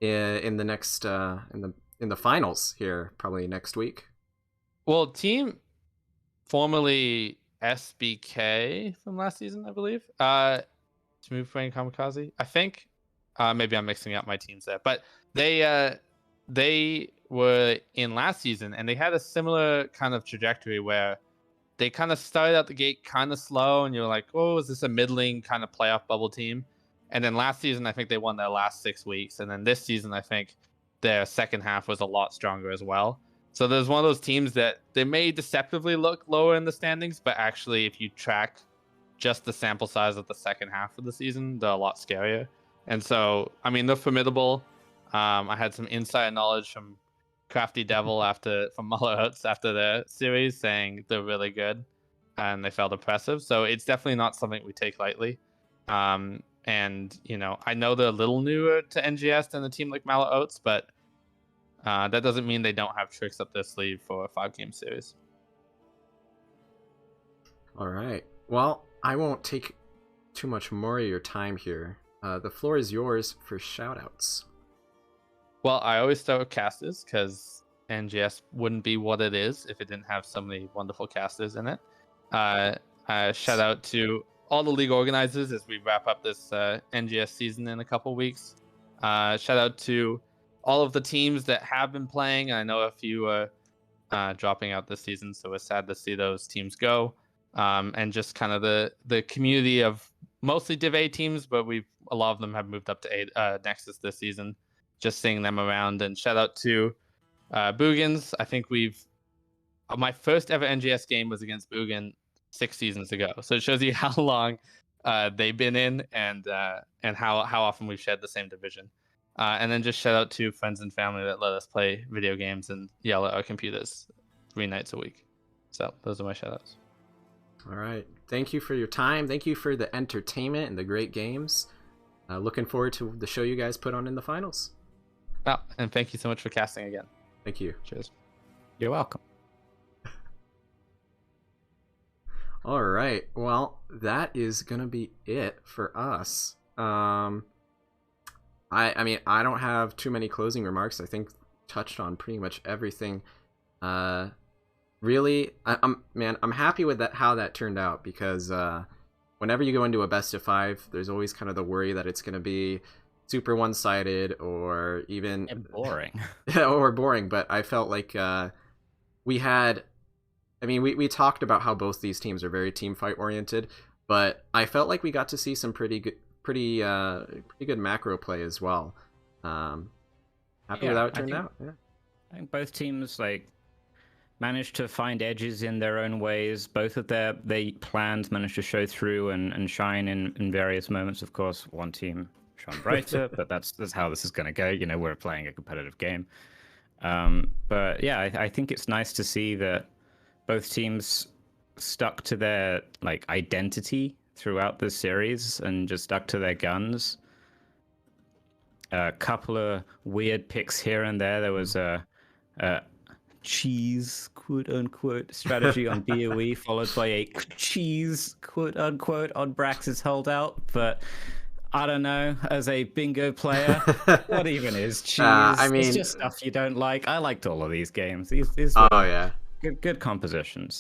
in the next in the finals here, probably next week? Well, Team, formerly SBK from last season, I believe. Smooth Brain Kamikaze, I think. Maybe I'm mixing up my teams there, but they were in last season, and they had a similar kind of trajectory where they kind of started out the gate kind of slow, and you're like, oh, is this a middling kind of playoff bubble team? And then last season, I think they won their last 6 weeks. And then this season, I think their second half was a lot stronger as well. So there's one of those teams that they may deceptively look lower in the standings, but actually, if you track just the sample size of the second half of the season, they're a lot scarier. And so, I mean, they're formidable. I had some insider knowledge from Crafty Devil from Muller Oats after the series saying they're really good and they felt impressive. So it's definitely not something we take lightly. And, you know, I know they're a little newer to NGS than a team like Mallow Oats, but that doesn't mean they don't have tricks up their sleeve for a 5-game series. All right. Well, I won't take too much more of your time here. The floor is yours for shoutouts. Well, I always start with casters because NGS wouldn't be what it is if it didn't have so many wonderful casters in it. Shout out to all the league organizers as we wrap up this NGS season in a couple weeks. Shout out to all of the teams that have been playing. I know a few are dropping out this season, so we're sad to see those teams go. And just kind of the community of mostly Div A teams, but a lot of them have moved up to Nexus this season. Just seeing them around, and shout out to Boogans. I think my first ever NGS game was against Boogan 6 seasons ago. So it shows you how long they've been in and how often we've shared the same division. And then just shout out to friends and family that let us play video games and yell at our computers 3 nights a week. So those are my shout outs. All right. Thank you for your time. Thank you for the entertainment and the great games. Looking forward to the show you guys put on in the finals. Oh, and thank you so much for casting again. Thank you. Cheers. You're welcome. All right. Well, that is going to be it for us. I mean, I don't have too many closing remarks. I think touched on pretty much everything really, I'm happy with that how that turned out, because whenever you go into a best of 5, there's always kind of the worry that it's going to be super one-sided or even boring. or boring. But I felt like we had, I mean, we talked about how both these teams are very team fight oriented, but I felt like we got to see some pretty good macro play as well. Happy with how it turned out. Yeah. I think both teams managed to find edges in their own ways. Both of their plans managed to show through and shine in various moments. Of course, one team shone brighter, but that's how this is going to go. You know, we're playing a competitive game. But yeah, I think it's nice to see that both teams stuck to their identity throughout the series and just stuck to their guns. A couple of weird picks here and there. There was a cheese, quote unquote, strategy on BOE, followed by a cheese, quote unquote, on Brax's holdout. But I don't know, as a bingo player, what even is cheese? I mean, it's just stuff you don't like. I liked all of these games. These oh were yeah, good compositions.